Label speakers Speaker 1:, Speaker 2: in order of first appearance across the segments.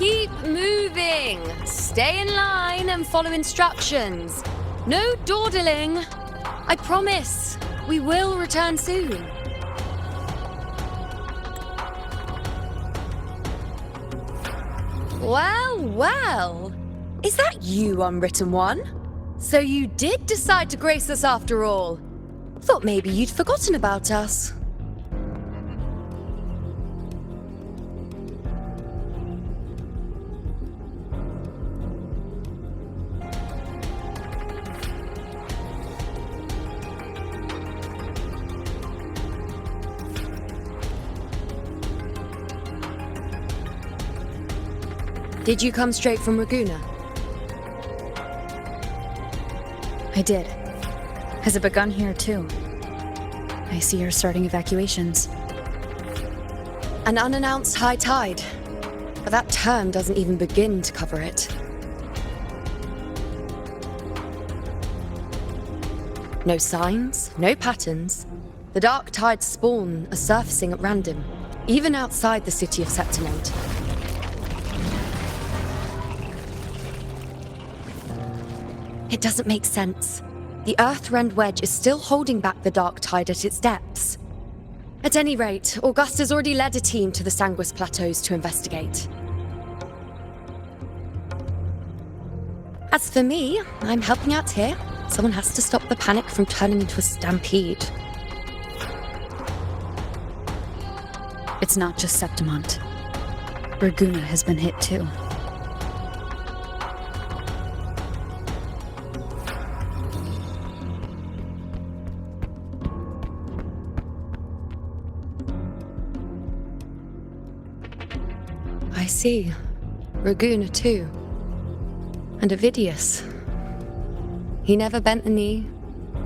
Speaker 1: Keep moving! Stay in line and follow instructions. No dawdling. I promise, we will return soon. Well, well. Is that you, Unwritten One? So you did decide to grace us after all. Thought maybe you'd forgotten about us. Did you come straight from Raguna?
Speaker 2: I did. Has it begun here, too? I see you're starting evacuations.
Speaker 1: An unannounced high tide. But that term doesn't even begin to cover it. No signs, no patterns. The dark tide's spawn are surfacing at random, even outside the city of Septimont. It doesn't make sense. The Earth-rend wedge is still holding back the dark tide at its depths. At any rate, Augusta's already led a team to the Sanguis Plateaus to investigate. As for me, I'm helping out here. Someone has to stop the panic from turning into a stampede.
Speaker 2: It's not just Septimont. Raguna has been hit too.
Speaker 1: I see. Raguna too. And Ovidius. He never bent the knee,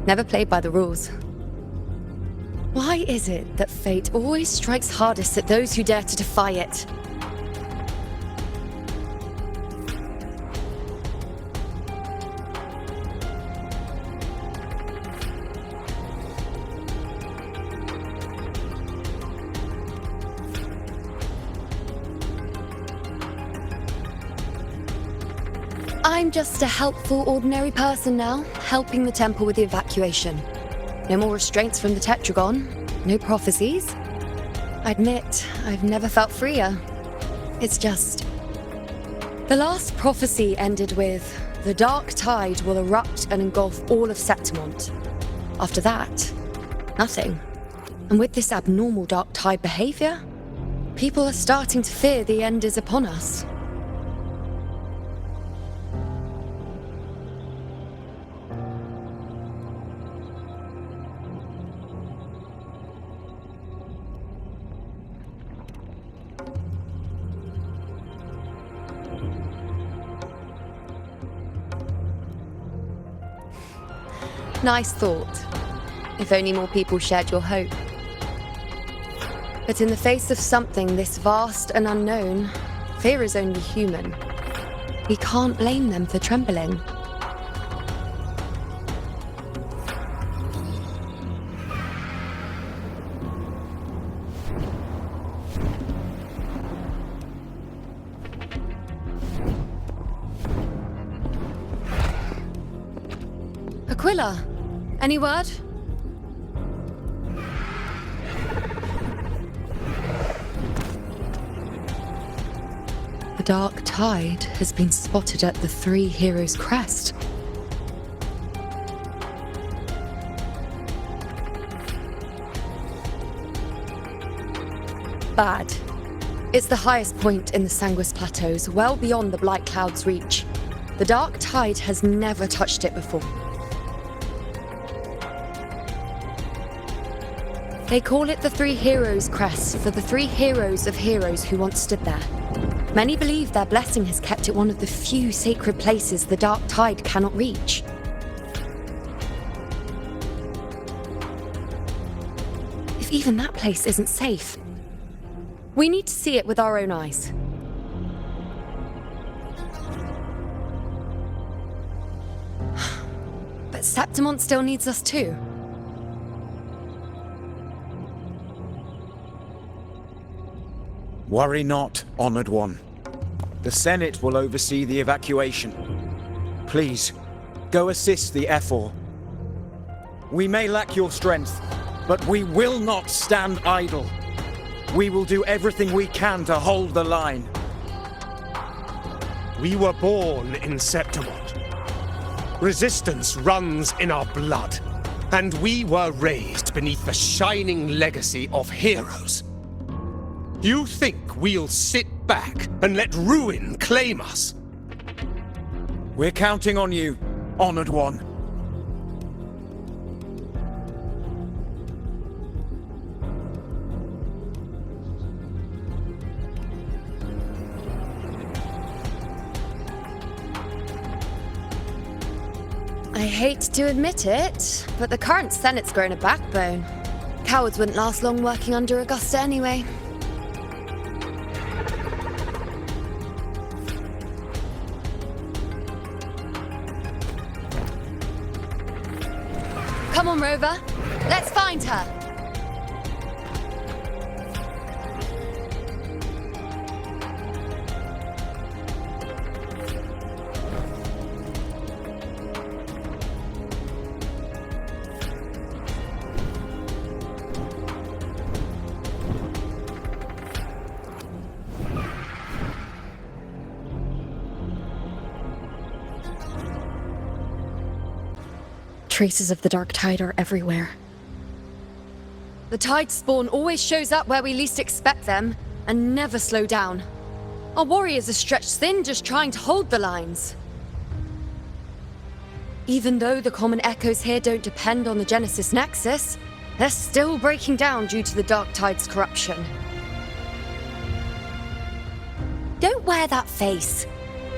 Speaker 1: never played by the rules. Why is it that fate always strikes hardest at those who dare to defy it? I'm just a helpful, ordinary person now, helping the temple with the evacuation. No more restraints from the Tetragon, no prophecies. I admit, I've never felt freer. It's just... The last prophecy ended with, the dark tide will erupt and engulf all of Septimont. After that, nothing. And with this abnormal dark tide behavior, people are starting to fear the end is upon us. Nice thought. If only more people shared your hope. But in the face of something this vast and unknown, fear is only human. We can't blame them for trembling. Aquila, any word? The dark tide has been spotted at the Three Heroes' crest. Bad. It's the highest point in the Sanguis Plateaus, well beyond the Blight Cloud's reach. The dark tide has never touched it before. They call it the Three Heroes' crest for the three heroes of heroes who once stood there. Many believe their blessing has kept it one of the few sacred places the dark tide cannot reach. If even that place isn't safe, we need to see it with our own eyes. But Septimont still needs us too.
Speaker 3: Worry not, Honored One. The Senate will oversee the evacuation. Please, go assist the Ephor. We may lack your strength, but we will not stand idle. We will do everything we can to hold the line.
Speaker 4: We were born in Septimont. Resistance runs in our blood, and we were raised beneath the shining legacy of heroes. You think we'll sit back and let ruin claim us?
Speaker 3: We're counting on you, Honored One.
Speaker 1: I hate to admit it, but the current Senate's grown a backbone. Cowards wouldn't last long working under Augusta anyway. Come on, Rover. Let's find her.
Speaker 2: Traces of the dark tide are everywhere.
Speaker 1: The tide spawn always shows up where we least expect them, and never slow down. Our warriors are stretched thin just trying to hold the lines. Even though the common echoes here don't depend on the Genesis Nexus, they're still breaking down due to the dark tide's corruption. Don't wear that face.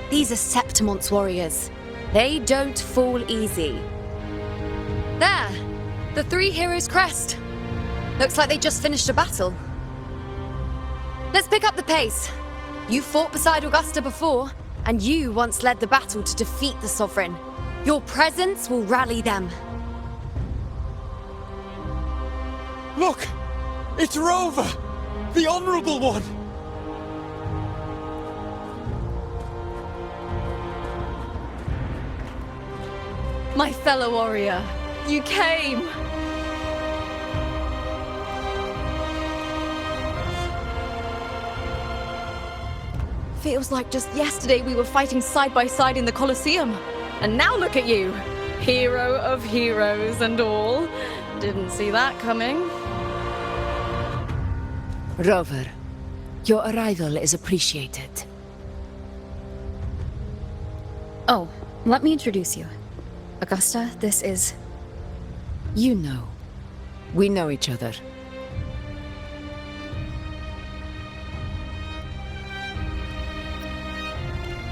Speaker 1: These are Septimont's warriors. They don't fall easy. There! The Three Heroes' crest. Looks like they just finished a battle. Let's pick up the pace. You fought beside Augusta before, and you once led the battle to defeat the Sovereign. Your presence will rally them.
Speaker 3: Look! It's Rover! The Honorable One!
Speaker 1: My fellow warrior, you came!
Speaker 5: Feels like just yesterday we were fighting side by side in the Colosseum. And now look at you! Hero of heroes and all. Didn't see that coming.
Speaker 6: Rover, your arrival is appreciated.
Speaker 2: Oh, let me introduce you. Augusta, this is...
Speaker 6: You know. We know each other.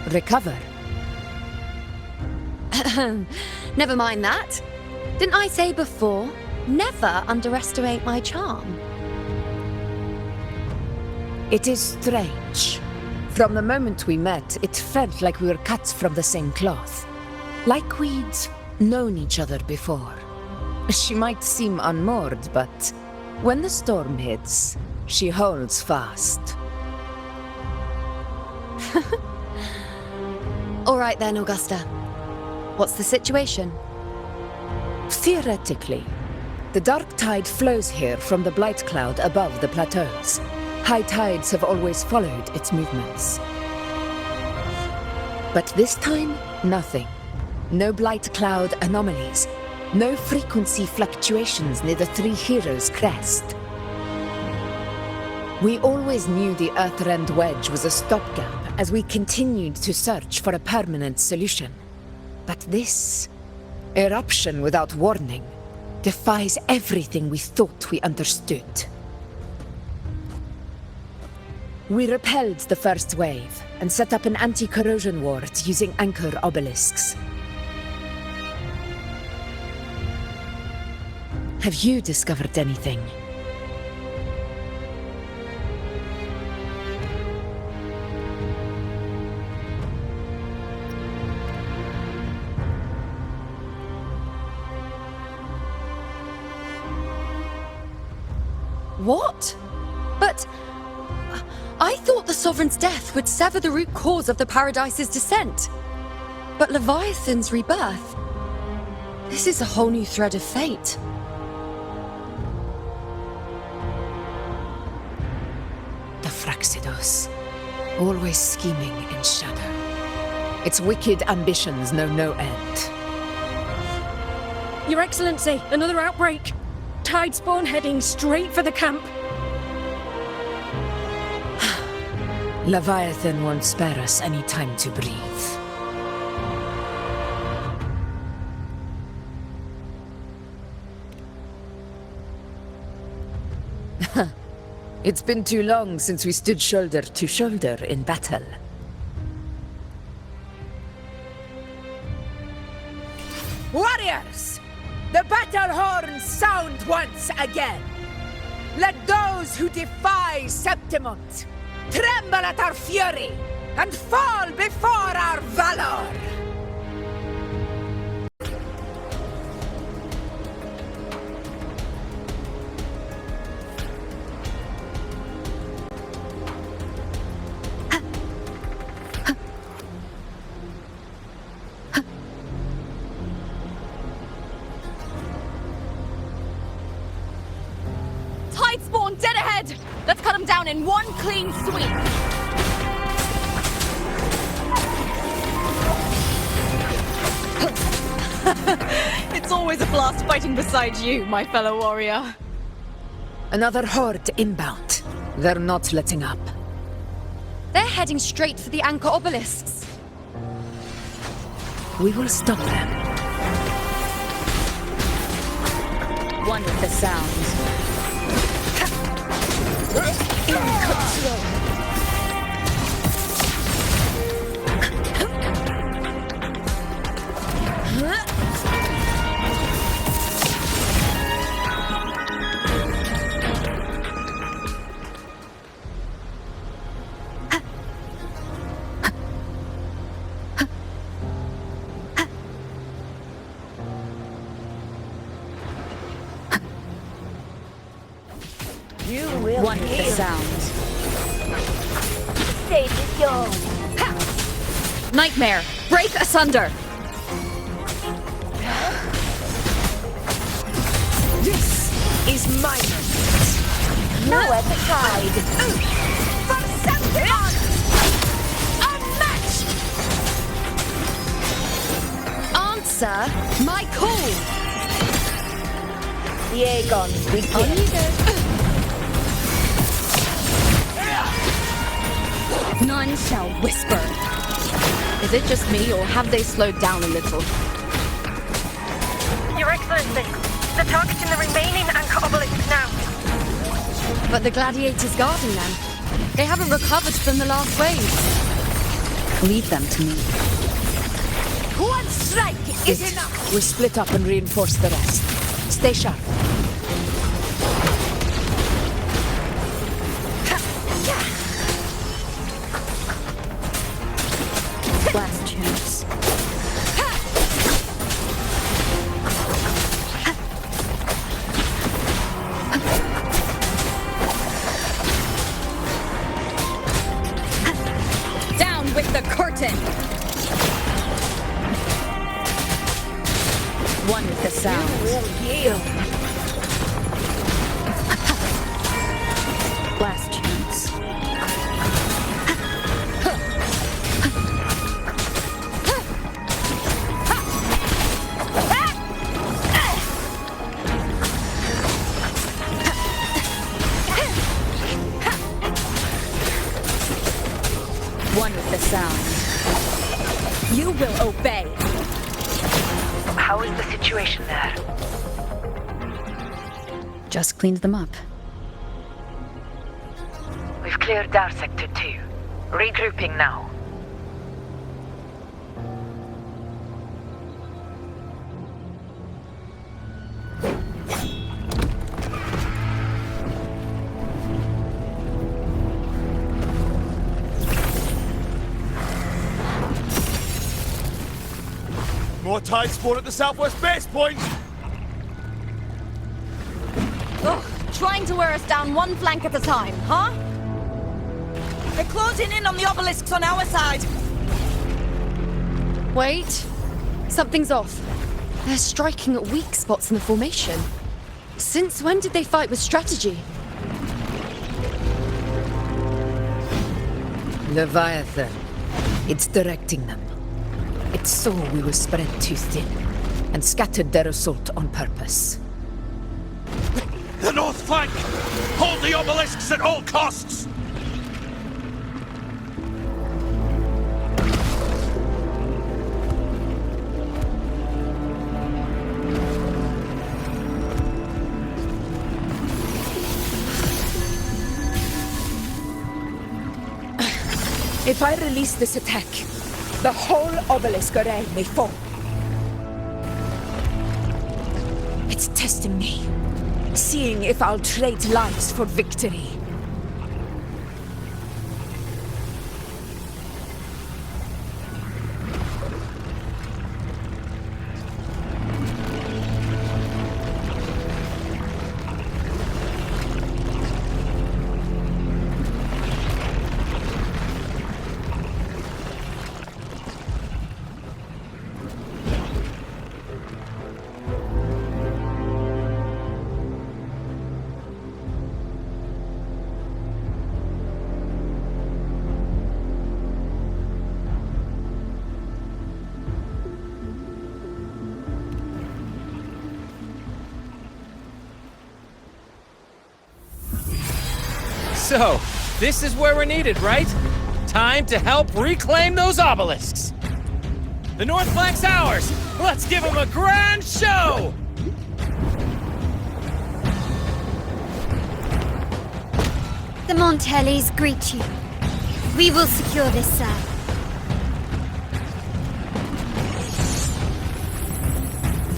Speaker 6: Recover.
Speaker 1: Never mind that. Didn't I say before? Never underestimate my charm.
Speaker 6: It is strange. From the moment we met, it felt like we were cut from the same cloth. Like we'd known each other before. She might seem unmoored, but when the storm hits, she holds fast.
Speaker 1: All right then, Augusta. What's the situation?
Speaker 6: Theoretically, the dark tide flows here from the blight cloud above the plateaus. High tides have always followed its movements. But this time, nothing. No blight cloud anomalies. No frequency fluctuations near the Three Heroes crest. We always knew the Earthrend Wedge was a stopgap as we continued to search for a permanent solution. But this eruption without warning defies everything we thought we understood. We repelled the first wave and set up an anti-corrosion ward using anchor obelisks. Have you discovered anything?
Speaker 1: What? But I thought the Sovereign's death would sever the root cause of the Paradise's descent. But Leviathan's rebirth? This is a whole new thread of fate.
Speaker 6: The Fraxidos, always scheming in shadow. Its wicked ambitions know no end.
Speaker 7: Your Excellency, another outbreak. Tide spawn heading straight for the camp.
Speaker 6: Leviathan won't spare us any time to breathe. It's been too long since we stood shoulder to shoulder in battle. Warriors! The battle horns sound once again! Let those who defy Septimont tremble at our fury and fall before our valor!
Speaker 5: Tide spawn dead ahead! Let's cut them down in one clean sweep! It's always a blast fighting beside you, my fellow warrior.
Speaker 6: Another horde inbound. They're not letting up.
Speaker 1: They're heading straight for the anchor obelisks.
Speaker 6: We will stop them.
Speaker 2: One with the sound. One with the sound.
Speaker 8: Stage is yours.
Speaker 2: Nightmare! Break asunder!
Speaker 6: This is my moment.
Speaker 8: Nowhere to hide.
Speaker 6: For Septimon! Unmatched!
Speaker 1: Answer my call!
Speaker 8: The Aegon begins.
Speaker 1: On you go.
Speaker 5: None shall whisper. Is it just me, or have they slowed down a little?
Speaker 7: Your Excellency, the target's in the remaining anchor obelisk now.
Speaker 1: But the gladiators guarding them, they haven't recovered from the last wave.
Speaker 2: Leave them to me.
Speaker 6: Once
Speaker 8: strike is enough!
Speaker 6: We split up and reinforce the rest. Stay sharp.
Speaker 2: Last chance. Down with the curtain! One with the sound.
Speaker 8: Will yield.
Speaker 2: Last chance. One with the sound. You will obey.
Speaker 8: How is the situation there?
Speaker 2: Just cleaned them up.
Speaker 8: We've cleared our sector too. Regrouping now.
Speaker 3: More tide spawn at the southwest base point!
Speaker 5: Ugh, trying to wear us down one flank at a time, huh?
Speaker 8: They're closing in on the obelisks on our side.
Speaker 1: Wait. Something's off. They're striking at weak spots in the formation. Since when did they fight with strategy?
Speaker 6: Leviathan. It's directing them. It saw we were spread too thin, and scattered their assault on purpose.
Speaker 3: The north flank! Hold the obelisks at all costs!
Speaker 6: If I release this attack, the whole obelisk array may fall. It's testing me, seeing if I'll trade lives for victory.
Speaker 9: So, this is where we're needed, right? Time to help reclaim those obelisks! The north flank's ours! Let's give them a grand show!
Speaker 10: The Montellis greet you. We will secure this side.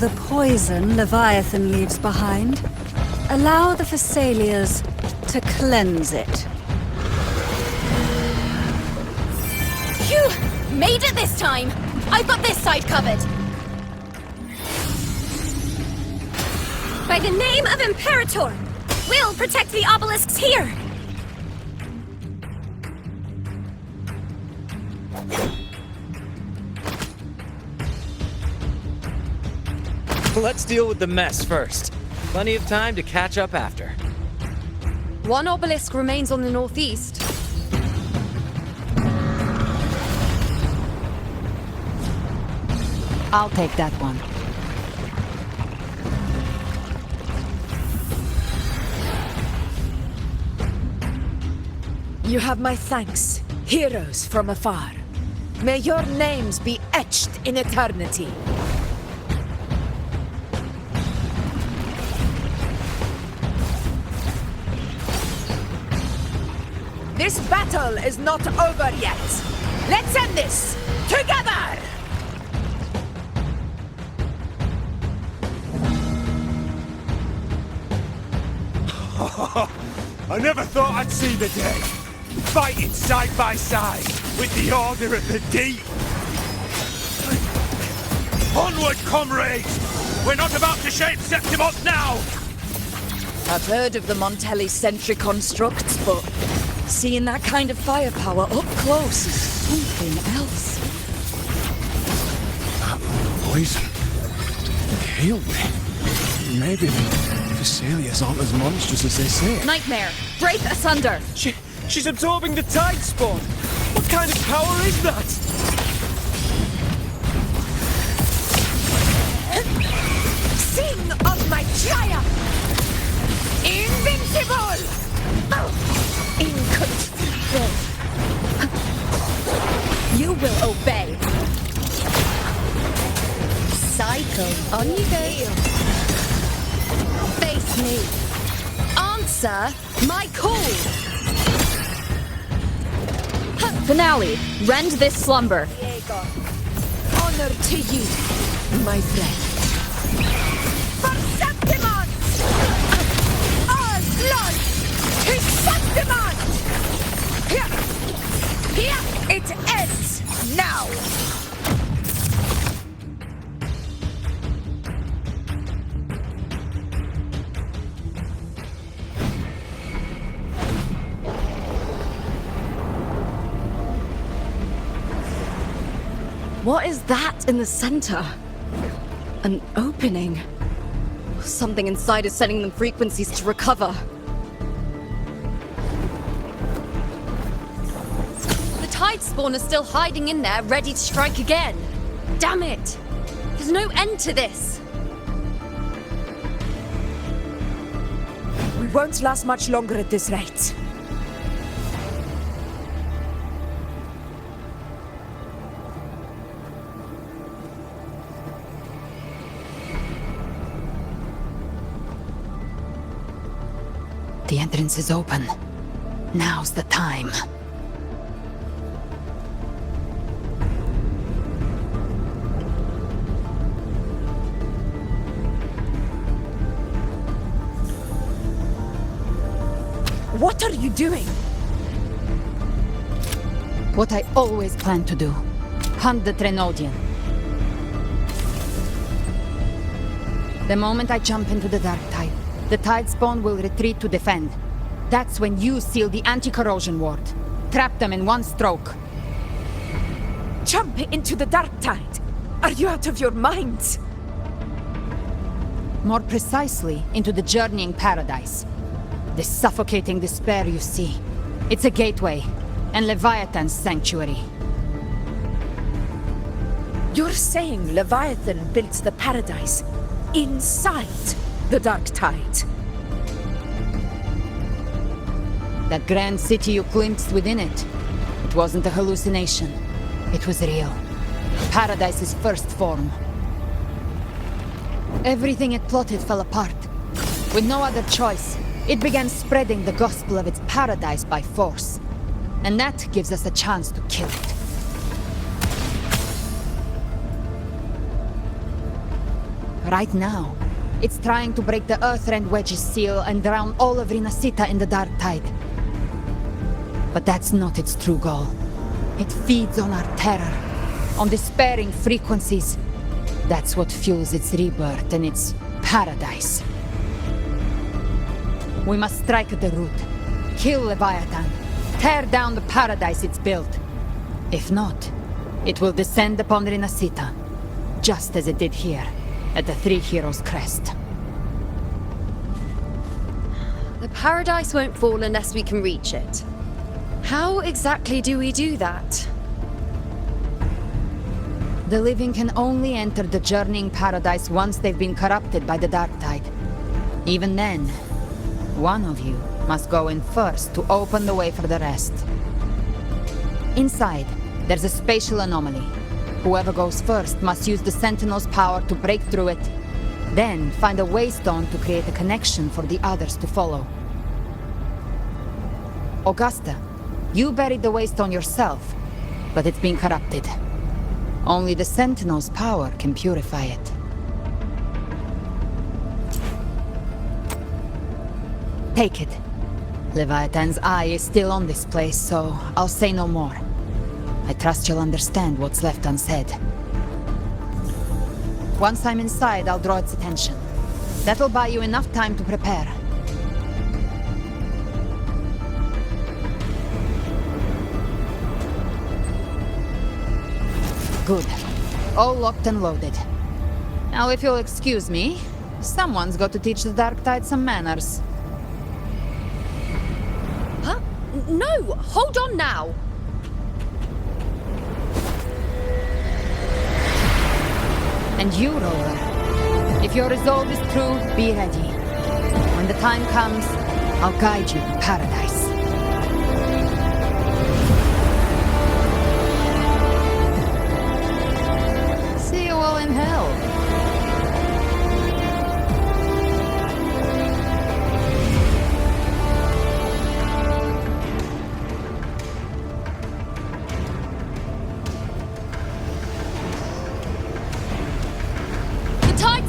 Speaker 11: The poison Leviathan leaves behind, allow the Thessalians to cleanse it.
Speaker 5: Phew! Made it this time! I've got this side covered!
Speaker 10: By the name of Imperator, we'll protect the obelisks here!
Speaker 9: Let's deal with the mess first. Plenty of time to catch up after.
Speaker 1: One obelisk remains on the northeast.
Speaker 2: I'll take that one.
Speaker 6: You have my thanks, heroes from afar. May your names be etched in eternity. This battle is not over yet. Let's end this together!
Speaker 4: I never thought I'd see the day. Fighting side by side with the Order of the Deep. Onward, comrades! We're not about to shape Septimont now!
Speaker 8: I've heard of the Montelli sentry constructs, but seeing that kind of firepower up close is something else.
Speaker 12: That poison killed me. Maybe the Thessalians aren't as monstrous as they say.
Speaker 5: Nightmare! Break asunder!
Speaker 3: She's absorbing the tide spawn! What kind of power is that?
Speaker 6: Sing of my triumph! Invincible! Inconceivable!
Speaker 5: You will obey!
Speaker 1: Cycle, on you go. Face me. Answer my call.
Speaker 5: Finale, rend this slumber.
Speaker 6: Honor to you, my friend. For Septimont! All glory to Septimont! Here it ends now!
Speaker 5: What is that in the center? An opening. Something inside is sending them frequencies to recover.
Speaker 1: The tide spawn is still hiding in there, ready to strike again. Damn it! There's no end to this.
Speaker 6: We won't last much longer at this rate.
Speaker 2: The entrance is open. Now's the time.
Speaker 6: What are you doing?
Speaker 2: What I always planned to do. Hunt the Trenodian. The moment I jump into the dark tide, the tide spawn will retreat to defend. That's when you seal the anti-corrosion ward. Trap them in one stroke.
Speaker 6: Jump into the dark tide! Are you out of your minds?
Speaker 2: More precisely, into the journeying paradise. The suffocating despair you see. It's a gateway, and Leviathan's sanctuary.
Speaker 6: You're saying Leviathan built the paradise inside the dark tide?
Speaker 2: That grand city you glimpsed within it, it wasn't a hallucination. It was real. Paradise's first form. Everything it plotted fell apart. With no other choice, it began spreading the gospel of its paradise by force. And that gives us a chance to kill it. Right now, it's trying to break the Earthrend Wedge's seal and drown all of Rinascita in the dark tide. But that's not its true goal. It feeds on our terror, on despairing frequencies. That's what fuels its rebirth and its paradise. We must strike at the root, kill Leviathan, tear down the paradise it's built. If not, it will descend upon Rinascita, just as it did here, at the Three Heroes' Crest.
Speaker 1: The paradise won't fall unless we can reach it. How exactly do we do that?
Speaker 2: The living can only enter the journeying paradise once they've been corrupted by the dark tide. Even then, one of you must go in first to open the way for the rest. Inside, there's a spatial anomaly. Whoever goes first must use the Sentinel's power to break through it, then find a waystone to create a connection for the others to follow. Augusta, you buried the waystone yourself, but it's been corrupted. Only the Sentinel's power can purify it. Take it. Leviathan's eye is still on this place, so I'll say no more. I trust you'll understand what's left unsaid. Once I'm inside, I'll draw its attention. That'll buy you enough time to prepare. Good. All locked and loaded. Now, if you'll excuse me, someone's got to teach the Dark Tide some manners.
Speaker 1: Huh? No! Hold on now!
Speaker 2: And you, Rover. If your resolve is true, be ready. When the time comes, I'll guide you to paradise. See you all in hell.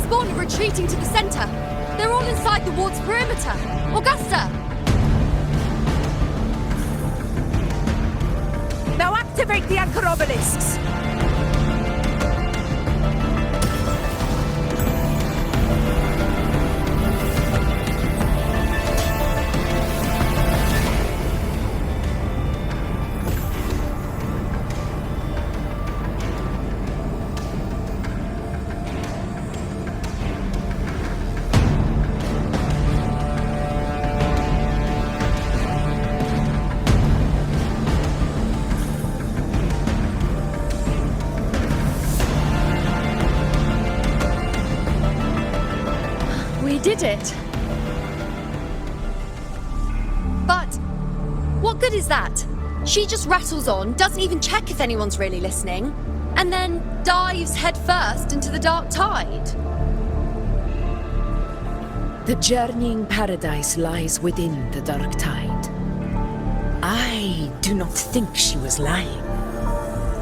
Speaker 1: Spawn are retreating to the center. They're all inside the ward's perimeter. Augusta!
Speaker 6: Now activate the anchor obelisks!
Speaker 1: We did it. But what good is that? She just rattles on, doesn't even check if anyone's really listening, and then dives headfirst into the dark tide.
Speaker 6: The journeying paradise lies within the dark tide. I do not think she was lying.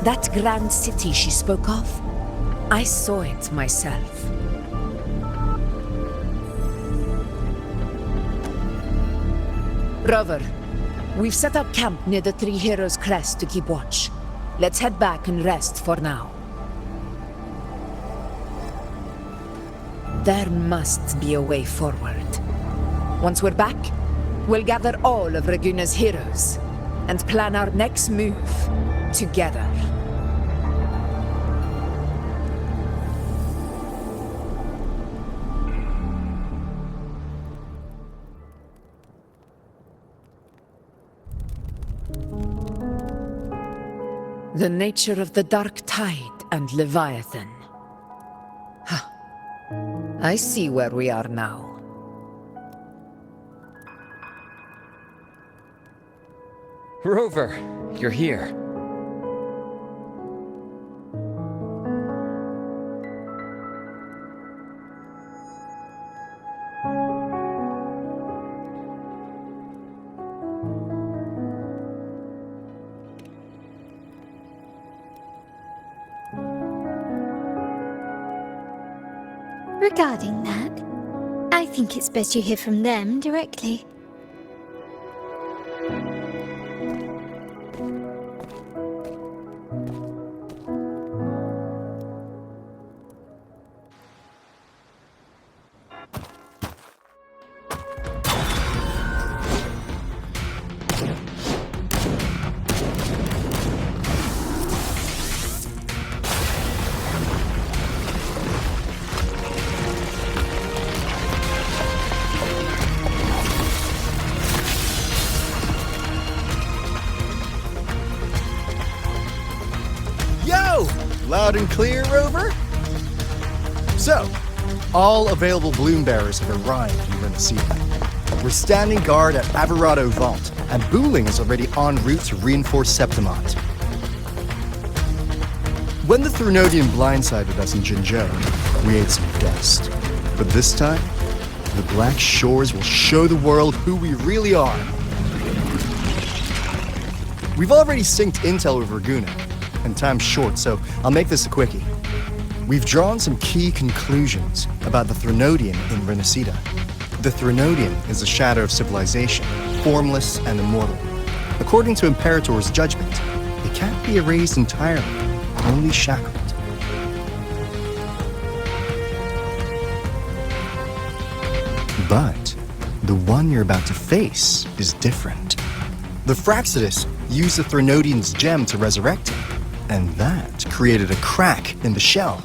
Speaker 6: That grand city she spoke of, I saw it myself. Rover, we've set up camp near the Three Heroes Crest to keep watch. Let's head back and rest for now. There must be a way forward. Once we're back, we'll gather all of Raguna's heroes and plan our next move together. The nature of the Dark Tide and Leviathan. Huh. I see where we are now.
Speaker 9: Rover, you're here.
Speaker 10: Regarding that, I think it's best you hear from them directly.
Speaker 13: Loud and clear, Rover? So, all available bloom bearers have arrived in Rinascita. We're standing guard at Averado Vault, and Booling is already en route to reinforce Septimont. When the Threnodian blindsided us in Jinzhou, we ate some dust. But this time, the Black Shores will show the world who we really are. We've already synced intel with Raguna, and time's short, so I'll make this a quickie. We've drawn some key conclusions about the Threnodian in Rinascita. The Threnodian is a shadow of civilization, formless and immortal. According to Imperator's judgment, it can't be erased entirely, only shackled. But the one you're about to face is different. The Fraxidus used the Threnodian's gem to resurrect him, and that created a crack in the shell.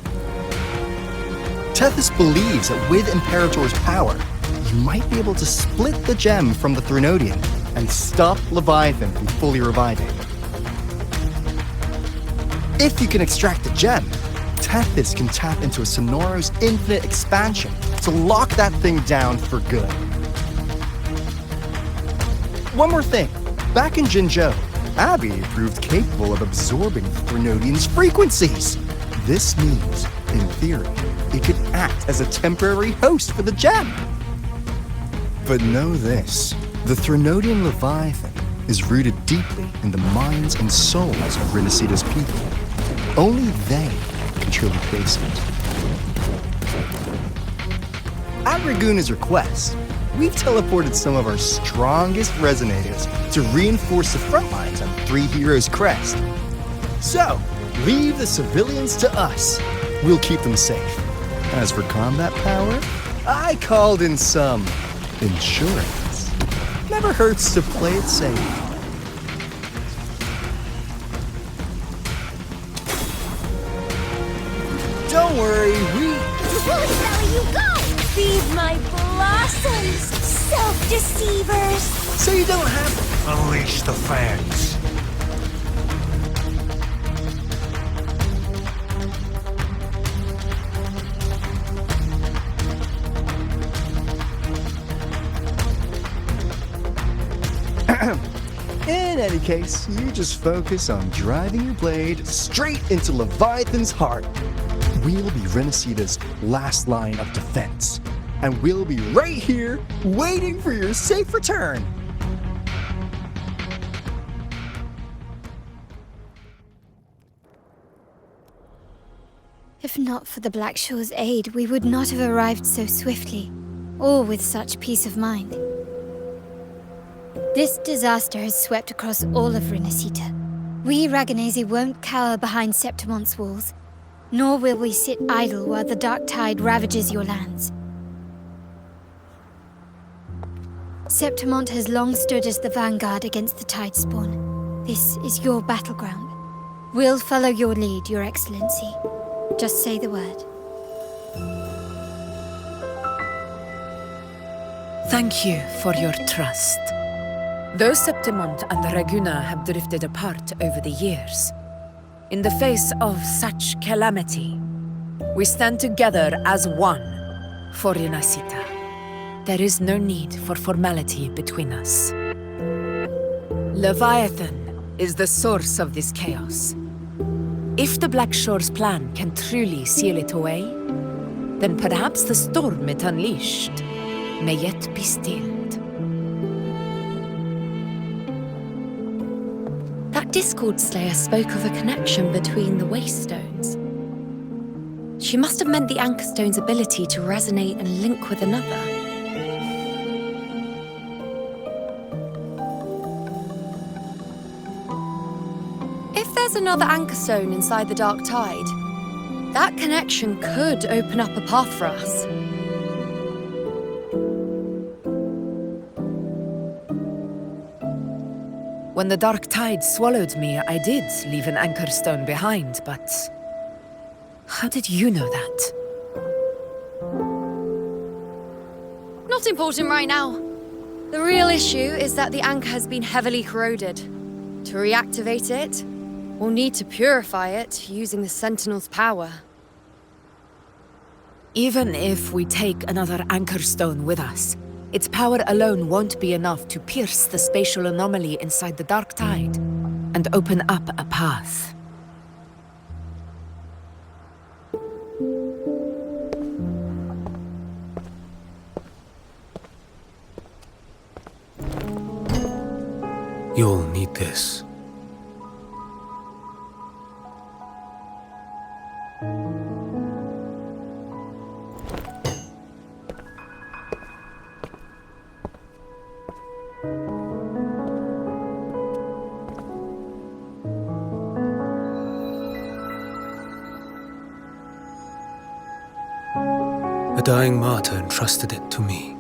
Speaker 13: Tethys believes that with Imperator's power, you might be able to split the gem from the Threnodian and stop Leviathan from fully reviving. If you can extract the gem, Tethys can tap into a Sonoro's infinite expansion to lock that thing down for good. One more thing. Back in Jinzhou, Abby proved capable of absorbing Threnodian's frequencies. This means, in theory, it could act as a temporary host for the gem. But know this, the Threnodian Leviathan is rooted deeply in the minds and souls of Rinascita's people. Only they can truly face it. At Raguna's request, we've teleported some of our strongest resonators to reinforce the front lines on Three Heroes Crest. So, leave the civilians to us. We'll keep them safe. As for combat power, I called in some insurance. Never hurts to play it safe. Don't worry,
Speaker 10: Bully belly, you go! Feed my blossoms, self-deceivers!
Speaker 13: So you don't have to
Speaker 12: Unleash the fans.
Speaker 13: In any case, you just focus on driving your blade straight into Leviathan's heart. We'll be Rinascita's last line of defense, and we'll be right here waiting for your safe return.
Speaker 14: If not for the Black Shore's aid, we would not have arrived so swiftly, or with such peace of mind. This disaster has swept across all of Rinascita. We Raganese won't cower behind Septimon's walls, nor will we sit idle while the dark tide ravages your lands. Septimont has long stood as the vanguard against the Tidespawn. This is your battleground. We'll follow your lead, Your Excellency. Just say the word.
Speaker 15: Thank you for your trust. Though Septimont and Raguna have drifted apart over the years, in the face of such calamity, we stand together as one for Rinascita. There is no need for formality between us. Leviathan is the source of this chaos. If the Black Shore's plan can truly seal it away, then perhaps the storm it unleashed may yet be stilled.
Speaker 1: That Discord Slayer spoke of a connection between the Wastestones. She must have meant the Anchorstone's ability to resonate and link with another. If there's another Anchorstone inside the Dark Tide, that connection could open up a path for us.
Speaker 15: When the dark tide swallowed me, I did leave an Anchorstone behind, but how did you know that?
Speaker 1: Not important right now. The real issue is that the anchor has been heavily corroded. To reactivate it, we'll need to purify it using the Sentinel's power.
Speaker 15: Even if we take another Anchorstone with us, its power alone won't be enough to pierce the spatial anomaly inside the Dark Tide and open up a path.
Speaker 12: You'll need this. A dying martyr entrusted it to me.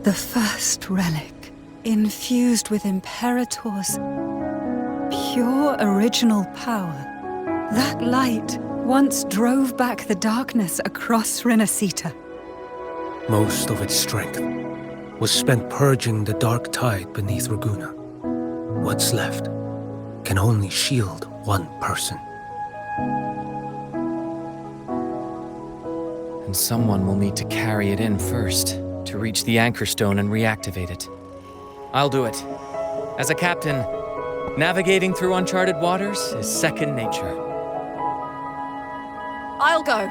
Speaker 11: The first relic, infused with Imperator's pure original power. That light once drove back the darkness across Rinascita.
Speaker 12: Most of its strength was spent purging the dark tide beneath Ragunna. What's left can only shield one person.
Speaker 9: And someone will need to carry it in first, to reach the anchor stone and reactivate it. I'll do it. As a captain, navigating through uncharted waters is second nature.
Speaker 5: I'll go.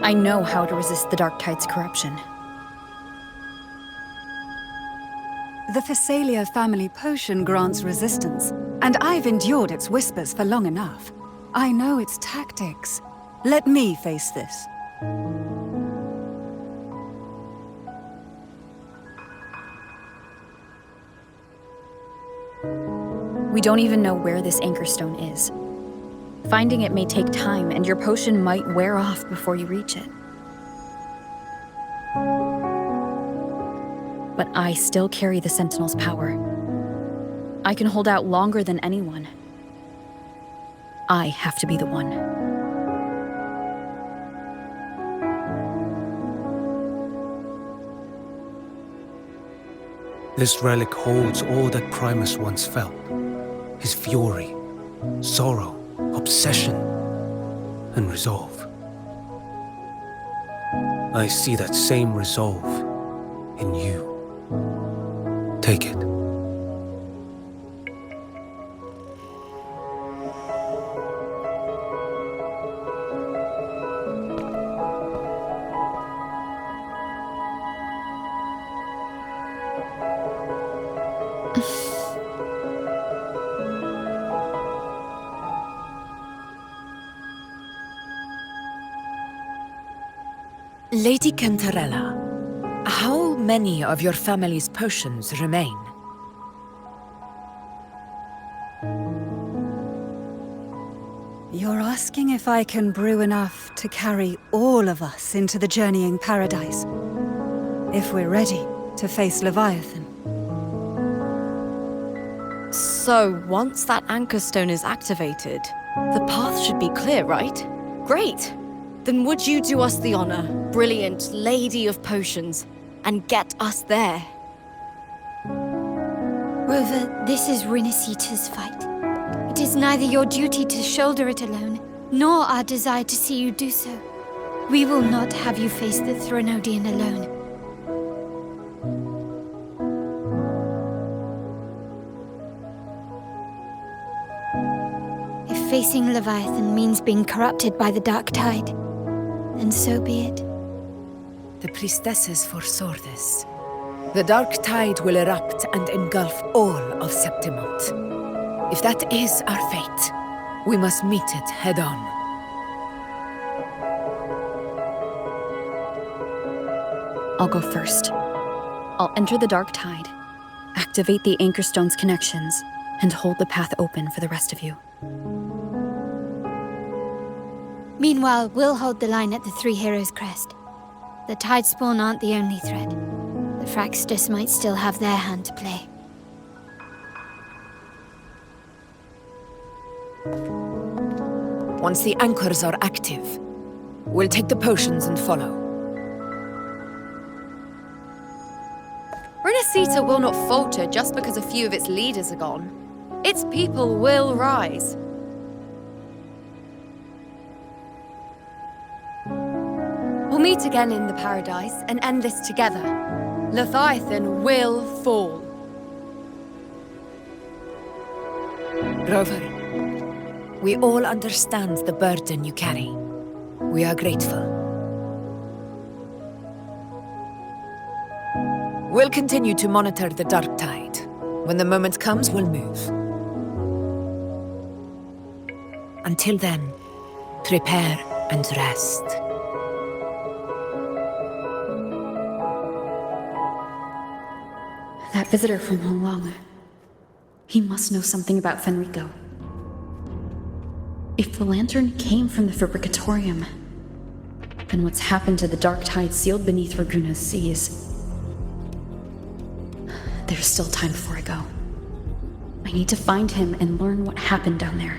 Speaker 5: I know how to resist the Dark Tide's corruption.
Speaker 11: The Phasalia family potion grants resistance, and I've endured its whispers for long enough. I know its tactics. Let me face this.
Speaker 5: We don't even know where this anchor stone is. Finding it may take time, and your potion might wear off before you reach it. But I still carry the Sentinel's power. I can hold out longer than anyone. I have to be the one.
Speaker 12: This relic holds all that Primus once felt. His fury, sorrow, obsession, and resolve. I see that same resolve in you. Take it.
Speaker 15: Lady Cantarella, how many of your family's potions remain?
Speaker 11: You're asking if I can brew enough to carry all of us into the journeying paradise. If we're ready to face Leviathan.
Speaker 5: So, once that anchor stone is activated, the path should be clear, right? Great! Then would you do us the honor, brilliant Lady of Potions, and get us there?
Speaker 14: Rover, this is Rinascita's fight. It is neither your duty to shoulder it alone, nor our desire to see you do so. We will not have you face the Threnodian alone. If facing Leviathan means being corrupted by the Dark Tide, then so be it.
Speaker 15: The priestesses foresaw this. The Dark Tide will erupt and engulf all of Septimont. If that is our fate, we must meet it head-on.
Speaker 5: I'll go first. I'll enter the Dark Tide, activate the Anchor Stone's connections, and hold the path open for the rest of you.
Speaker 14: Meanwhile, we'll hold the line at the Three Heroes Crest. The Tidespawn aren't the only threat. The Fraxtus might still have their hand to play.
Speaker 15: Once the anchors are active, we'll take the potions and follow.
Speaker 1: Rinascita will not falter just because a few of its leaders are gone. Its people will rise. We'll meet again in the paradise and end this together. Leviathan will fall.
Speaker 15: Rover, we all understand the burden you carry. We are grateful. We'll continue to monitor the Dark Tide. When the moment comes, we'll move. Until then, prepare and rest.
Speaker 5: That visitor from Hulwanga.
Speaker 16: He must know something about Fenrico. If the lantern came from the Fabricatorium, then what's happened to the dark tide sealed beneath Raguna's seas? There's still time before I go. I need to find him and learn what happened down there.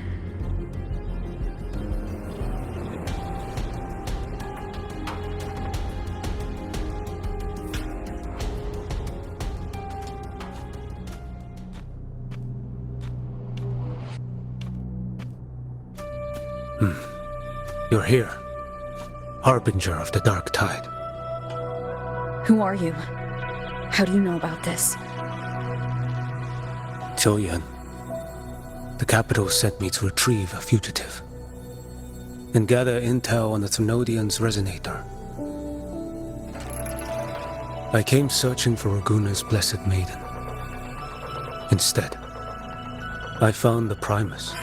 Speaker 12: You're here. Harbinger of the Dark Tide.
Speaker 16: Who are you? How do you know about this?
Speaker 12: Choyan. The capital sent me to retrieve a fugitive and gather intel on the Thrunodian's resonator. I came searching for Raguna's blessed maiden. Instead, I found the Primus.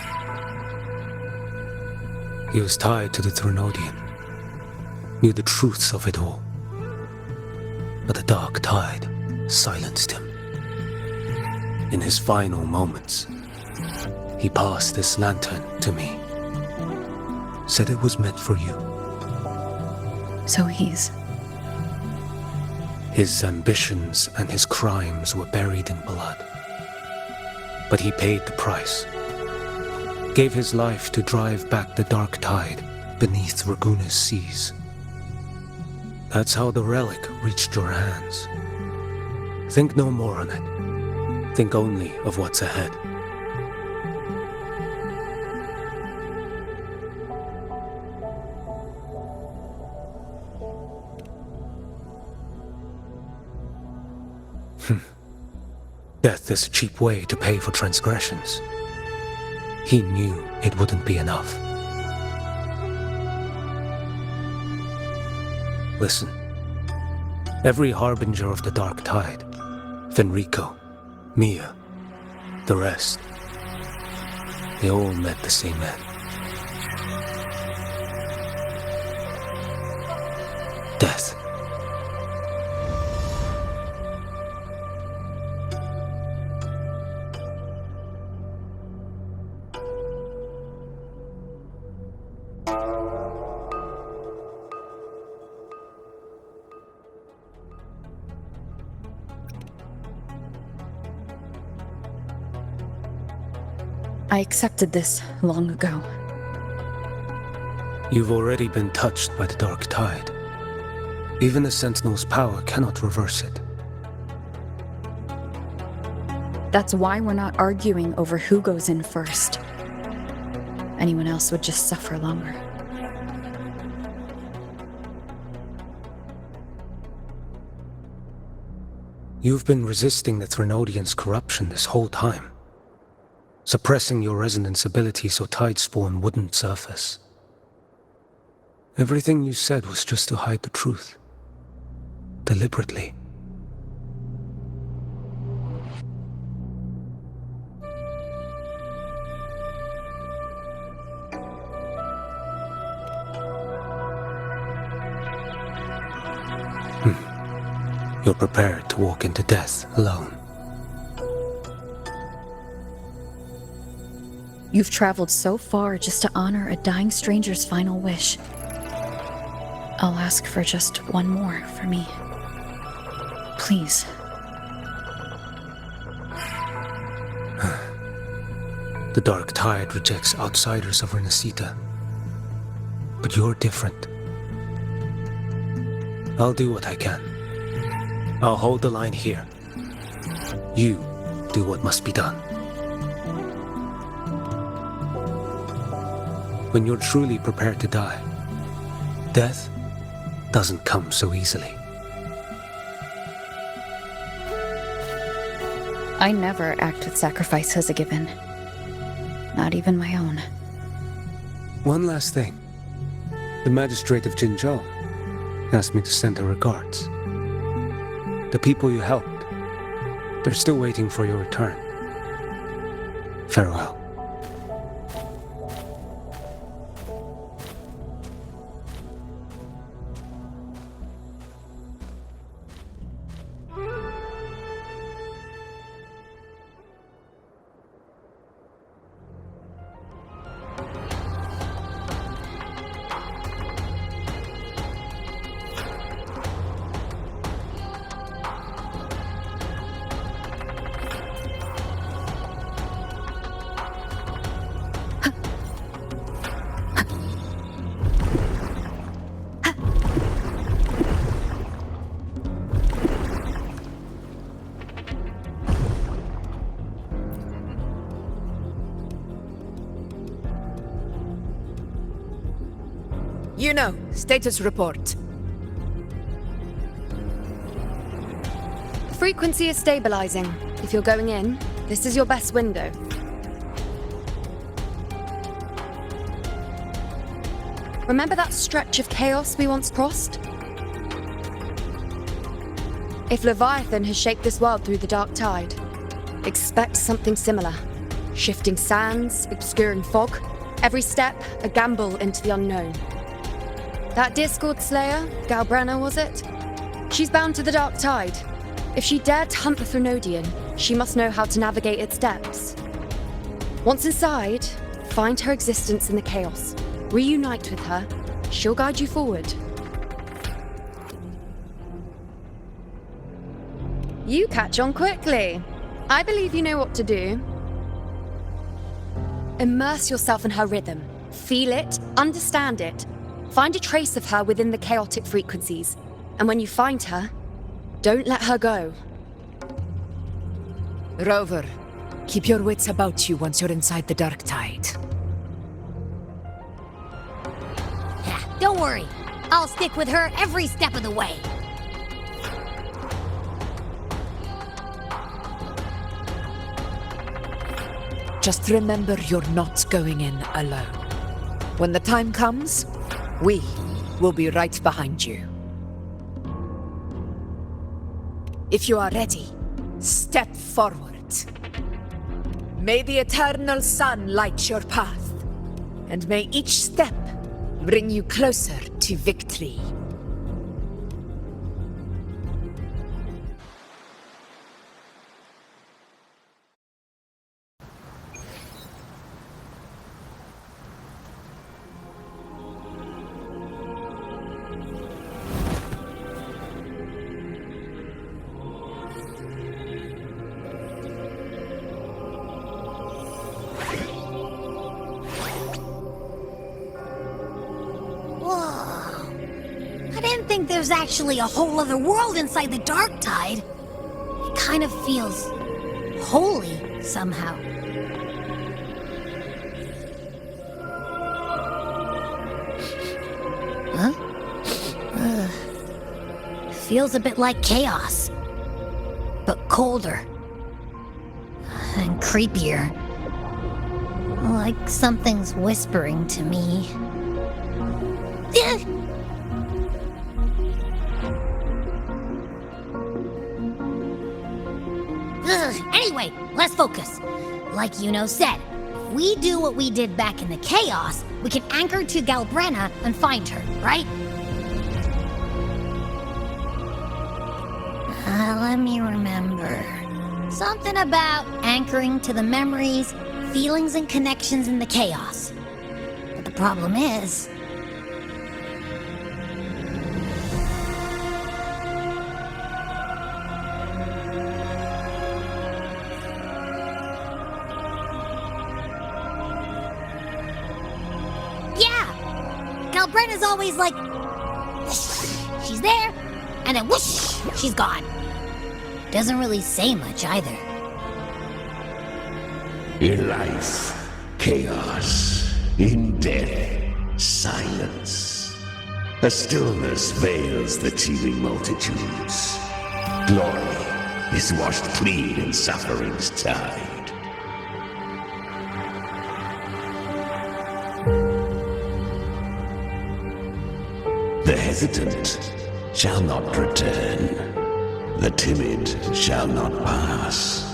Speaker 12: He was tied to the Thrunodian, knew the truths of it all. But the Dark Tide silenced him. In his final moments, he passed this lantern to me. Said it was meant for you.
Speaker 16: So he's...
Speaker 12: His ambitions and his crimes were buried in blood. But he paid the price. Gave his life to drive back the Dark Tide beneath Raguna's seas. That's how the relic reached your hands. Think no more on it. Think only of what's ahead. Death is a cheap way to pay for transgressions. He knew it wouldn't be enough. Listen. Every harbinger of the Dark Tide, Fenrico, Mia, the rest, they all met the same end. Death.
Speaker 16: I accepted this long ago.
Speaker 12: You've already been touched by the Dark Tide. Even the Sentinel's power cannot reverse it.
Speaker 16: That's why we're not arguing over who goes in first. Anyone else would just suffer longer.
Speaker 12: You've been resisting the Thrunodian's corruption this whole time. Suppressing your resonance ability so Tidespawn wouldn't surface. Everything you said was just to hide the truth. Deliberately. You're prepared to walk into death alone.
Speaker 16: You've traveled so far just to honor a dying stranger's final wish. I'll ask for just one more for me. Please.
Speaker 12: The Dark Tide rejects outsiders of Rinascita. But you're different. I'll do what I can. I'll hold the line here. You do what must be done. When you're truly prepared to die, death doesn't come so easily.
Speaker 16: I never act with sacrifice as a given. Not even my own.
Speaker 12: One last thing. The magistrate of Jinzhou asked me to send her regards. The people you helped, they're still waiting for your return. Farewell.
Speaker 15: Status report.
Speaker 1: Frequency is stabilizing. If you're going in, this is your best window. Remember that stretch of chaos we once crossed? If Leviathan has shaped this world through the dark tide, expect something similar. Shifting sands, obscuring fog, every step a gamble into the unknown. That Discord Slayer, Galbrenna was it? She's bound to the dark tide. If she dared to hunt the Threnodian, she must know how to navigate its depths. Once inside, find her existence in the chaos. Reunite with her. She'll guide you forward. You catch on quickly. I believe you know what to do. Immerse yourself in her rhythm. Feel it, understand it. Find a trace of her within the chaotic frequencies. And when you find her, don't let her go.
Speaker 15: Rover, keep your wits about you once you're inside the dark tide.
Speaker 10: Don't worry. I'll stick with her every step of the way.
Speaker 15: Just remember you're not going in alone. When the time comes, we will be right behind you. If you are ready, step forward. May the eternal sun light your path, and may each step bring you closer to victory.
Speaker 10: There's actually a whole other world inside the dark tide. It kind of feels holy somehow. Huh? Feels a bit like chaos, but colder and creepier. Like something's whispering to me. Anyway, let's focus. Like Yuno said, if we do what we did back in the chaos, we can anchor to Galbrenna and find her, right? Let me remember. Something about anchoring to the memories, feelings, and connections in the chaos. But the problem is... Galbrenna's always like, she's there, and then whoosh, she's gone. Doesn't really say much either.
Speaker 17: In life, chaos. In death, silence. A stillness veils the teeming multitudes. Glory is washed clean in suffering's tide. The hesitant shall not return. The timid shall not pass.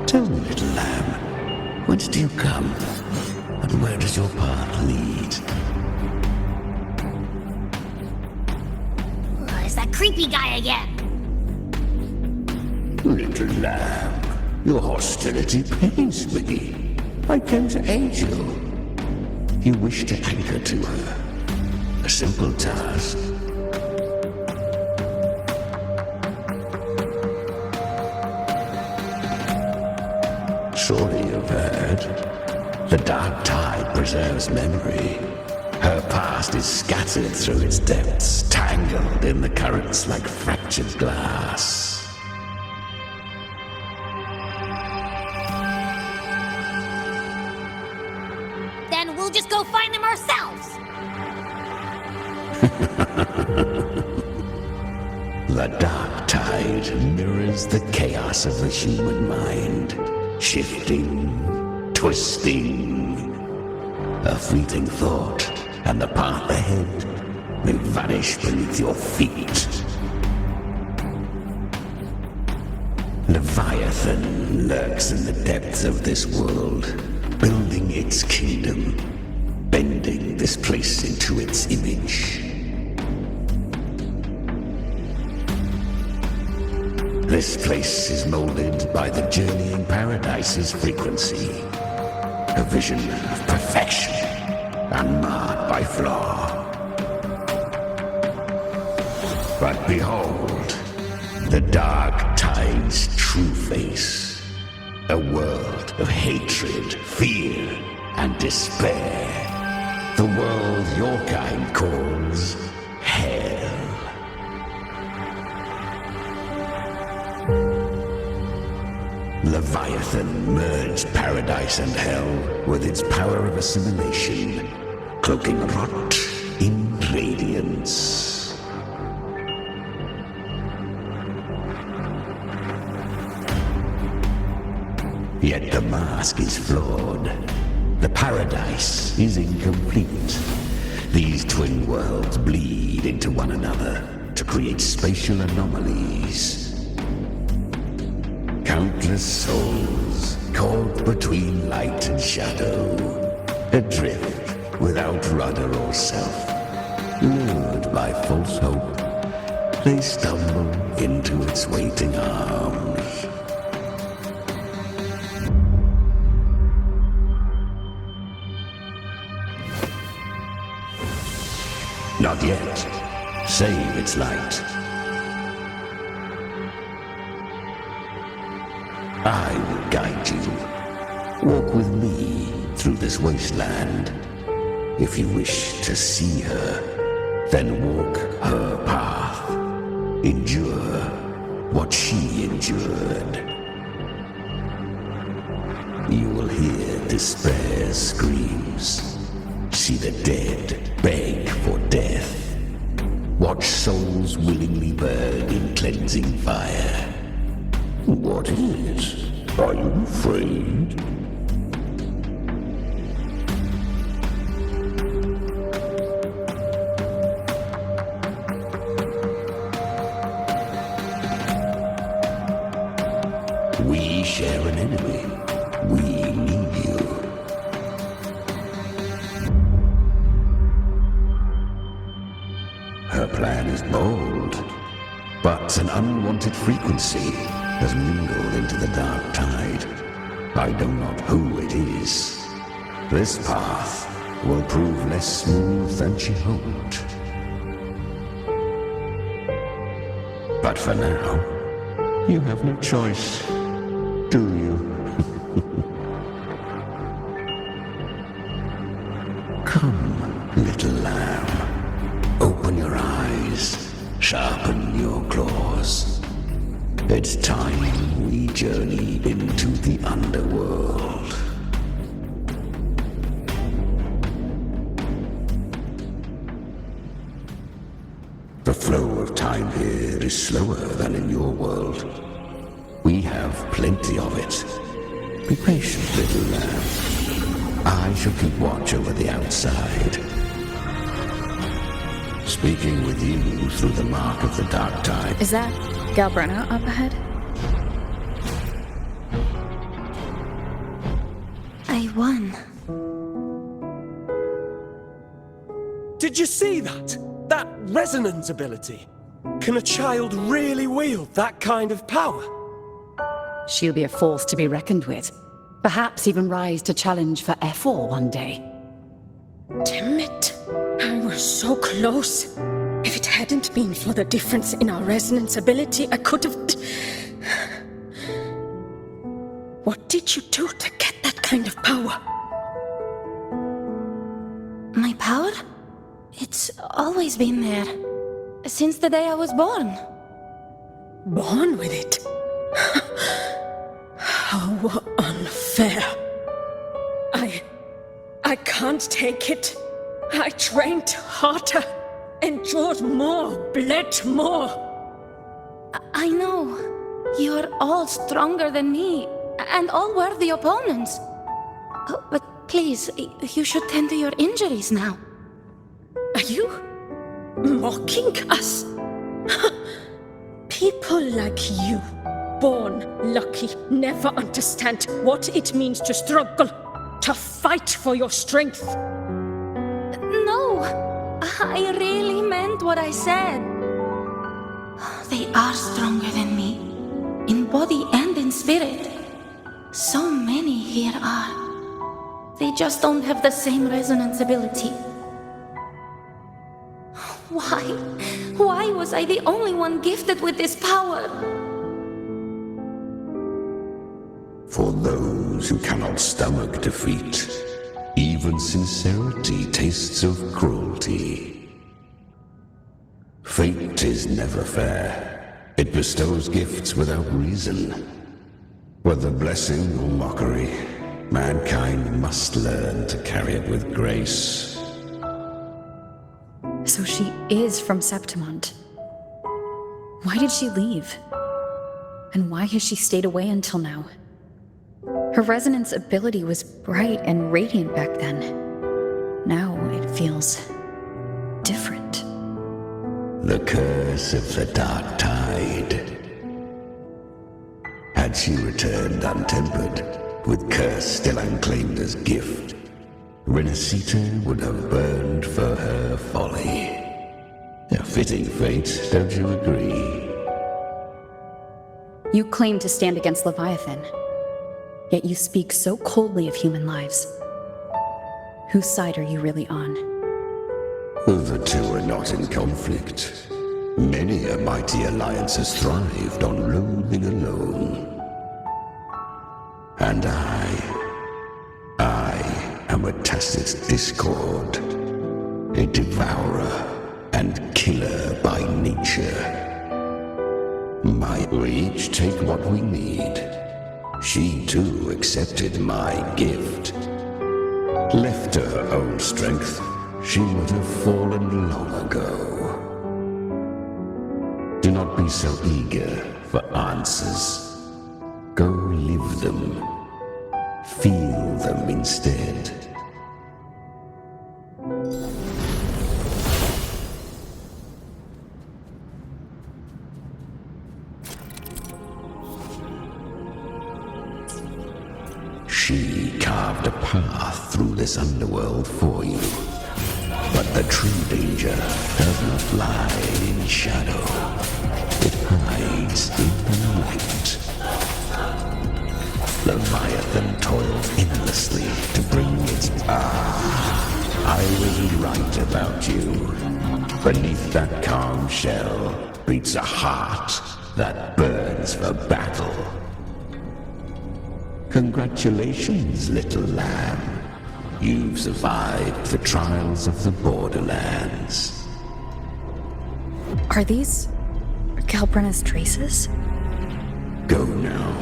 Speaker 17: Tell me, little lamb, whence do you come? And where does your path lead?
Speaker 10: It's that creepy guy again.
Speaker 17: Little lamb, your hostility pains me. I came to aid you. You wish to anchor to her. A simple task. Surely you've heard. The dark tide preserves memory. Her past is scattered through its depths, tangled in the currents like fractured glass.
Speaker 10: Then we'll just go find them ourselves.
Speaker 17: The dark tide mirrors the chaos of the human mind, shifting, twisting. A fleeting thought, and the path ahead may vanish beneath your feet. Leviathan lurks in the depths of this world, building its kingdom, bending this place into its image. This place is molded by the journeying paradise's frequency, a vision of perfection, unmarred by flaw. But behold, the dark tide's true face, a world of hatred, fear, and despair. The world your kind calls hell. Leviathan merged paradise and hell with its power of assimilation, cloaking rot in radiance. Yet the mask is flawed. The paradise is incomplete. These twin worlds bleed into one another to create spatial anomalies. Countless souls caught between light and shadow, adrift without rudder or self, lured by false hope, they stumble into its waiting arms. Not yet. Save its light. I will guide you. Walk with me through this wasteland. If you wish to see her, then walk her path. Endure what she endured. You will hear despair's screams. See the dead beg for death. Watch souls willingly burn in cleansing fire. What is? Are you afraid? We share an enemy. We need you. Her plan is bold, but an unwanted frequency has mingled into the dark tide. I know not who it is. This path will prove less smooth than she hoped. But for now, you have no choice, do you? Come, little lamb. Open your eyes, sharpen your claws. It's time we journey into the underworld. The flow of time here is slower than in your world. We have plenty of it. Be patient, little lamb. I shall keep watch over the outside. Speaking with you through the mark of the dark tide.
Speaker 16: Is that Galbrena up ahead?
Speaker 14: I won.
Speaker 4: Did you see that? That resonance ability? Can a child really wield that kind of power?
Speaker 2: She'll be a force to be reckoned with. Perhaps even rise to challenge for F4 one day.
Speaker 7: Damn it. I was so close. If it hadn't been for the difference in our resonance ability, I could have... What did you do to get that kind of power?
Speaker 14: My power? It's always been there. Since the day I was born.
Speaker 7: Born with it? How unfair. I can't take it. I trained harder. endured more, bled more.
Speaker 18: I know. You're all stronger than me, and all worthy opponents. But please, you should tend to your injuries now.
Speaker 7: Are you mocking us? People like you, born lucky, never understand what it means to struggle, to fight for your strength.
Speaker 18: No, I really meant what I said. They are stronger than me, in body and in spirit. So many here are. They just don't have the same resonance ability. Why? Why was I the only one gifted with this power?
Speaker 17: For those who cannot stomach defeat, even sincerity tastes of cruelty. Fate is never fair. It bestows gifts without reason. Whether blessing or mockery, mankind must learn to carry it with grace.
Speaker 16: So she is from Septimont. Why did she leave? And why has she stayed away until now? Her resonance ability was bright and radiant back then. Now it feels different.
Speaker 17: The curse of the Dark Tide. Had she returned untempered, with curse still unclaimed as gift, Rinascita would have burned for her folly. A fitting fate, don't you agree?
Speaker 16: You claim to stand against Leviathan, yet you speak so coldly of human lives. Whose side are you really on?
Speaker 17: The two are not in conflict. Many a mighty alliance has thrived on loathing alone. And I am a tacit discord, a devourer and killer by nature. We each take what we need. She too accepted my gift. Left to her own strength, she would have fallen long ago. Do not be so eager for answers. Go live them. Feel them instead. She carved a path through this underworld for you. But the true danger does not lie in shadow. It hides in the light. Leviathan toils endlessly to bring its... I was right about you. Beneath that calm shell beats a heart that burns for battle. Congratulations, little lamb. You've survived the trials of the Borderlands.
Speaker 16: Are these Galbrenna's traces?
Speaker 17: Go now.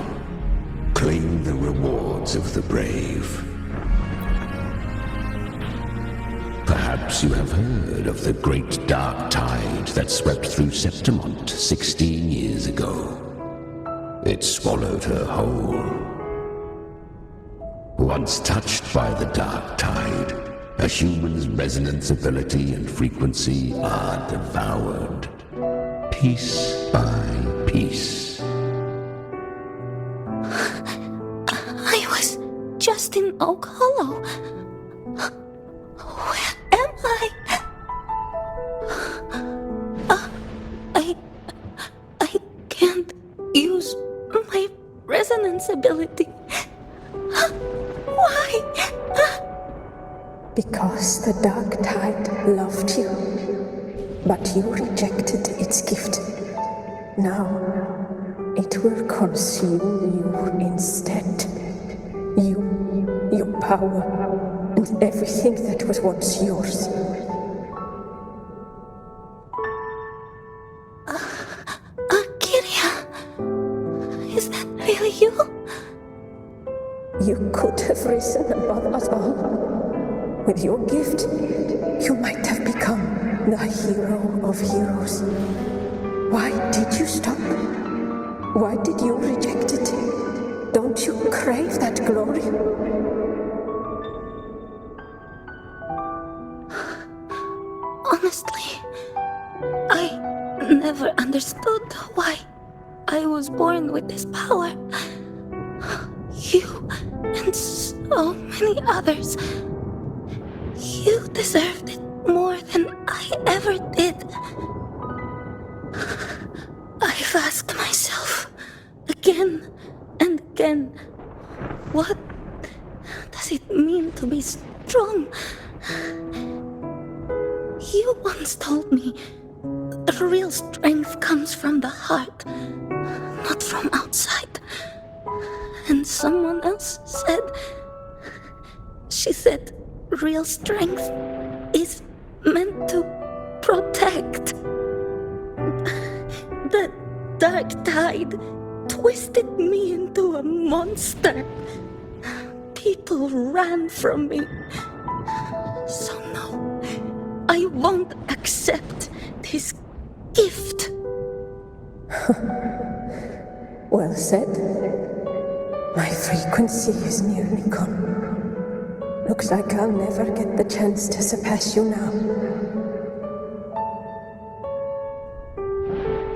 Speaker 17: Claim the rewards of the brave. Perhaps you have heard of the great dark tide that swept through Septimont 16 years ago. It swallowed her whole. Once touched by the dark tide, a human's resonance ability and frequency are devoured, piece by piece.
Speaker 18: I was just in Oak Hollow. Where am I? I can't use my resonance ability. Why?
Speaker 7: Because the Dark Tide loved you, but you rejected its gift. Now, it will consume you instead. You, your power, and everything that was once yours.
Speaker 18: Kyria, is that really you?
Speaker 7: You could have risen above us all. With your gift, you might have become the hero of heroes. Why did you stop? Why did you reject it? Don't you crave that glory?
Speaker 18: Honestly, I never understood why I was born with this power. You and so many others. You deserved it more than I ever did. I've asked myself again and again, what does it mean to be strong? You once told me real strength comes from the heart, not from outside. And someone else said, she said, real strength is meant to protect. The dark tide twisted me into a monster. People ran from me. So no, I won't accept this gift.
Speaker 7: Well said. My frequency is nearly gone. Looks like I'll never get the chance to surpass you now.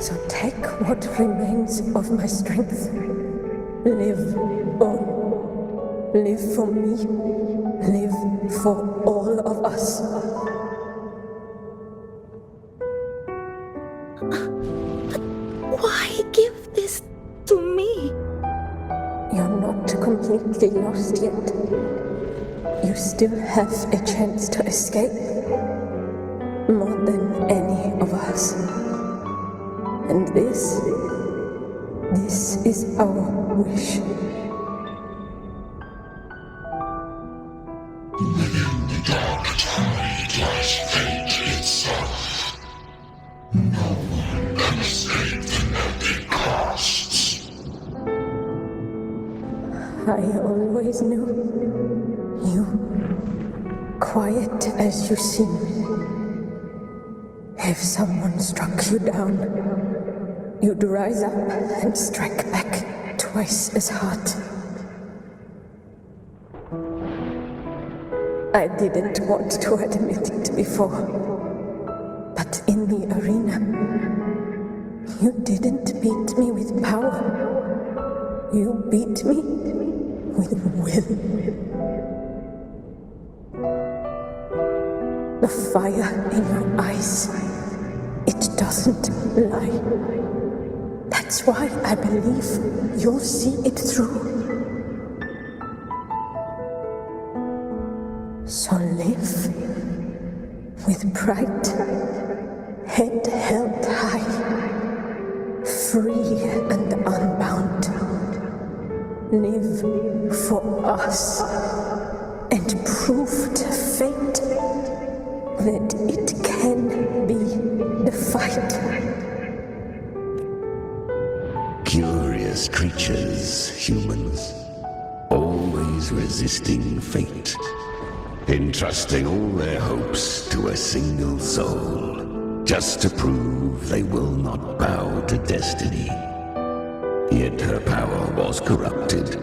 Speaker 7: So take what remains of my strength. Live on. Live for me. Live for all of us.
Speaker 18: Why give this to me?
Speaker 7: You're not completely lost yet. You still have a chance to escape. More than any of us. And this is our wish.
Speaker 17: Within the dark tide lies fate itself. No one can escape the epic costs.
Speaker 7: I always knew you, quiet as you seem. If someone struck you down, you'd rise up and strike back twice as hard. I didn't want to admit it before, but in the arena, you didn't beat me with power. You beat me with will. The fire in your eyes, it doesn't lie. That's why I believe you'll see it through. So live with pride, head held high, free and unbound. Live for us and prove to fate that it can be defied.
Speaker 17: Curious creatures, humans, always resisting fate, entrusting all their hopes to a single soul, just to prove they will not bow to destiny. Yet her power was corrupted.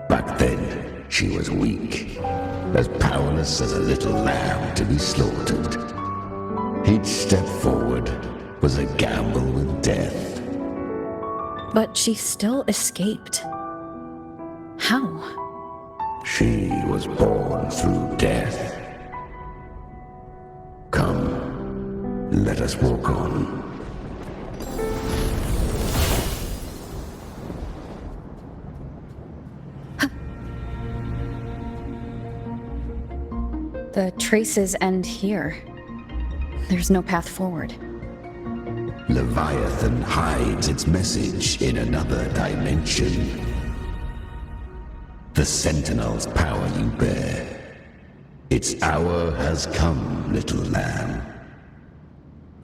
Speaker 17: Back then, she was weak, as powerless as a little lamb to be slaughtered. Each step forward was a gamble with death.
Speaker 16: But she still escaped. How?
Speaker 17: She was born through death. Come, let us walk on.
Speaker 16: The traces end here. There's no path forward.
Speaker 17: Leviathan hides its message in another dimension. The Sentinel's power you bear. Its hour has come, little lamb.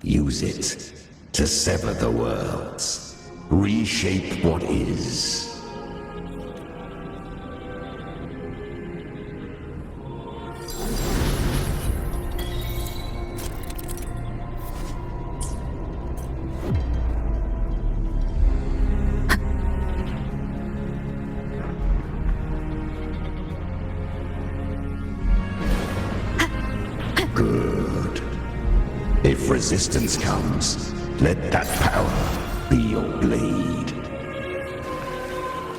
Speaker 17: Use it to sever the worlds. Reshape what is. resistance comes, let that power be your blade.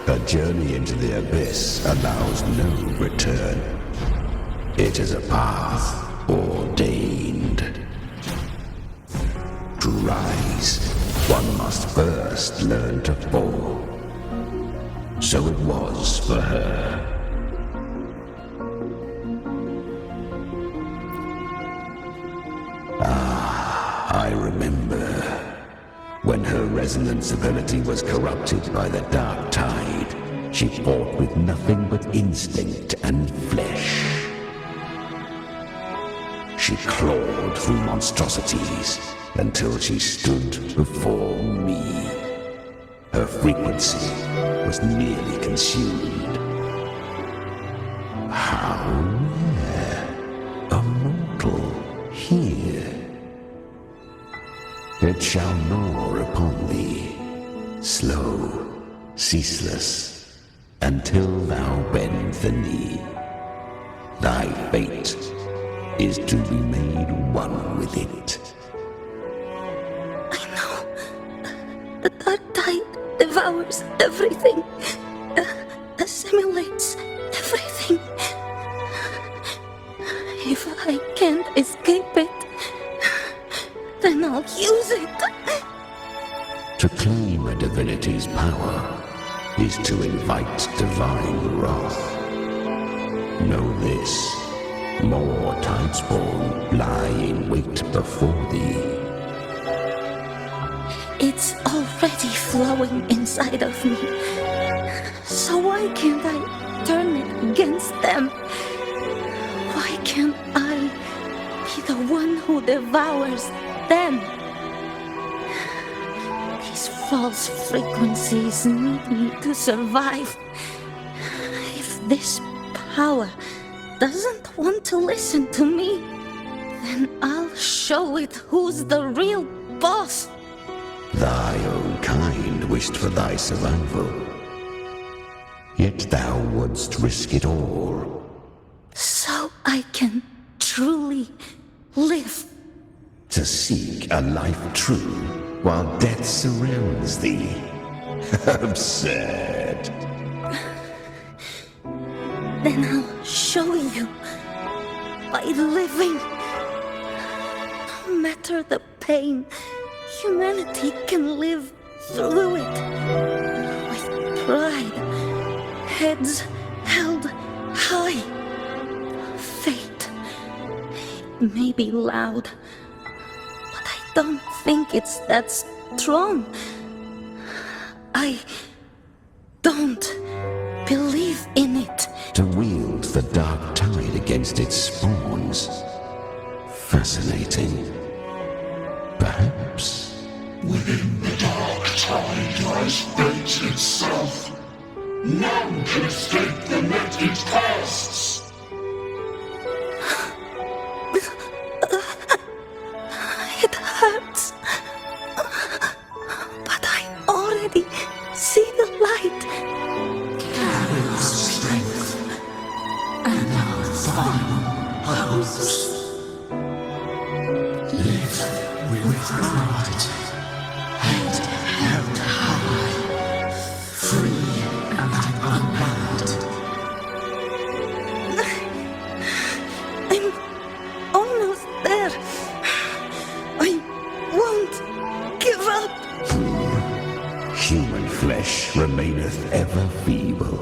Speaker 17: A journey into the abyss allows no return. It is a path ordained. To rise, one must first learn to fall. So it was for her. I remember when her resonance ability was corrupted by the dark tide. She fought with nothing but instinct and flesh. She clawed through monstrosities until she stood before me. Her frequency was nearly consumed. How rare a mortal here. It shall gnaw upon thee, slow, ceaseless, until thou bend the knee. Thy fate is to be made one with it.
Speaker 18: I know. The dark tide devours everything. Assimilates everything. If I can't escape it, then I'll use it.
Speaker 17: To claim a divinity's power is to invite divine wrath. Know this. More Tidespawn lie in wait before thee.
Speaker 18: It's already flowing inside of me. So why can't I turn it against them? Why can't I be the one who devours them? These false frequencies need me to survive. If this power doesn't want to listen to me, then I'll show it who's the real boss.
Speaker 17: Thy own kind wished for thy survival. Yet thou wouldst risk it all.
Speaker 18: So I can truly live.
Speaker 17: To seek a life true while death surrounds thee. Absurd.
Speaker 18: Then I'll show you by living. No matter the pain, humanity can live through it. With pride, heads held high. Fate may be loud, but I don't think it's that strong. I don't believe in it.
Speaker 17: To wield the dark tide against its spawns. Fascinating. Perhaps.
Speaker 19: Within the dark tide lies fate itself. None can escape the net it casts.
Speaker 18: It hurts. But I already see the light.
Speaker 19: Carry our strength and our final hopes. Live with pride, head held high, free and unbound.
Speaker 18: I'm almost there. I won't give up.
Speaker 17: Human flesh remaineth ever feeble.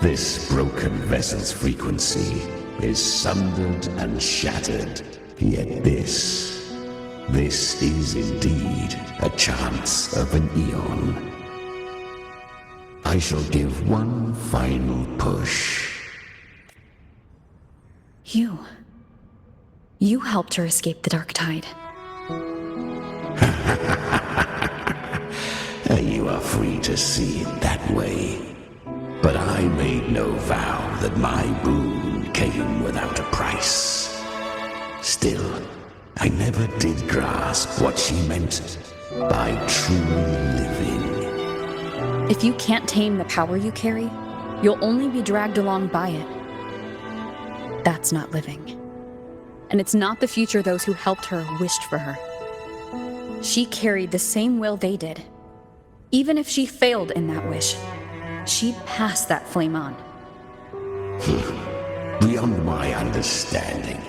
Speaker 17: This broken vessel's frequency is sundered and shattered. Yet this is indeed a chance of an eon. I shall give one final push.
Speaker 16: You helped her escape the dark tide.
Speaker 17: You are free to see it that way. But I made no vow that my boon came without a price. Still, I never did grasp what she meant by truly living.
Speaker 16: If you can't tame the power you carry, you'll only be dragged along by it. That's not living. And it's not the future those who helped her wished for her. She carried the same will they did. Even if she failed in that wish, she'd pass that flame on.
Speaker 17: Beyond my understanding.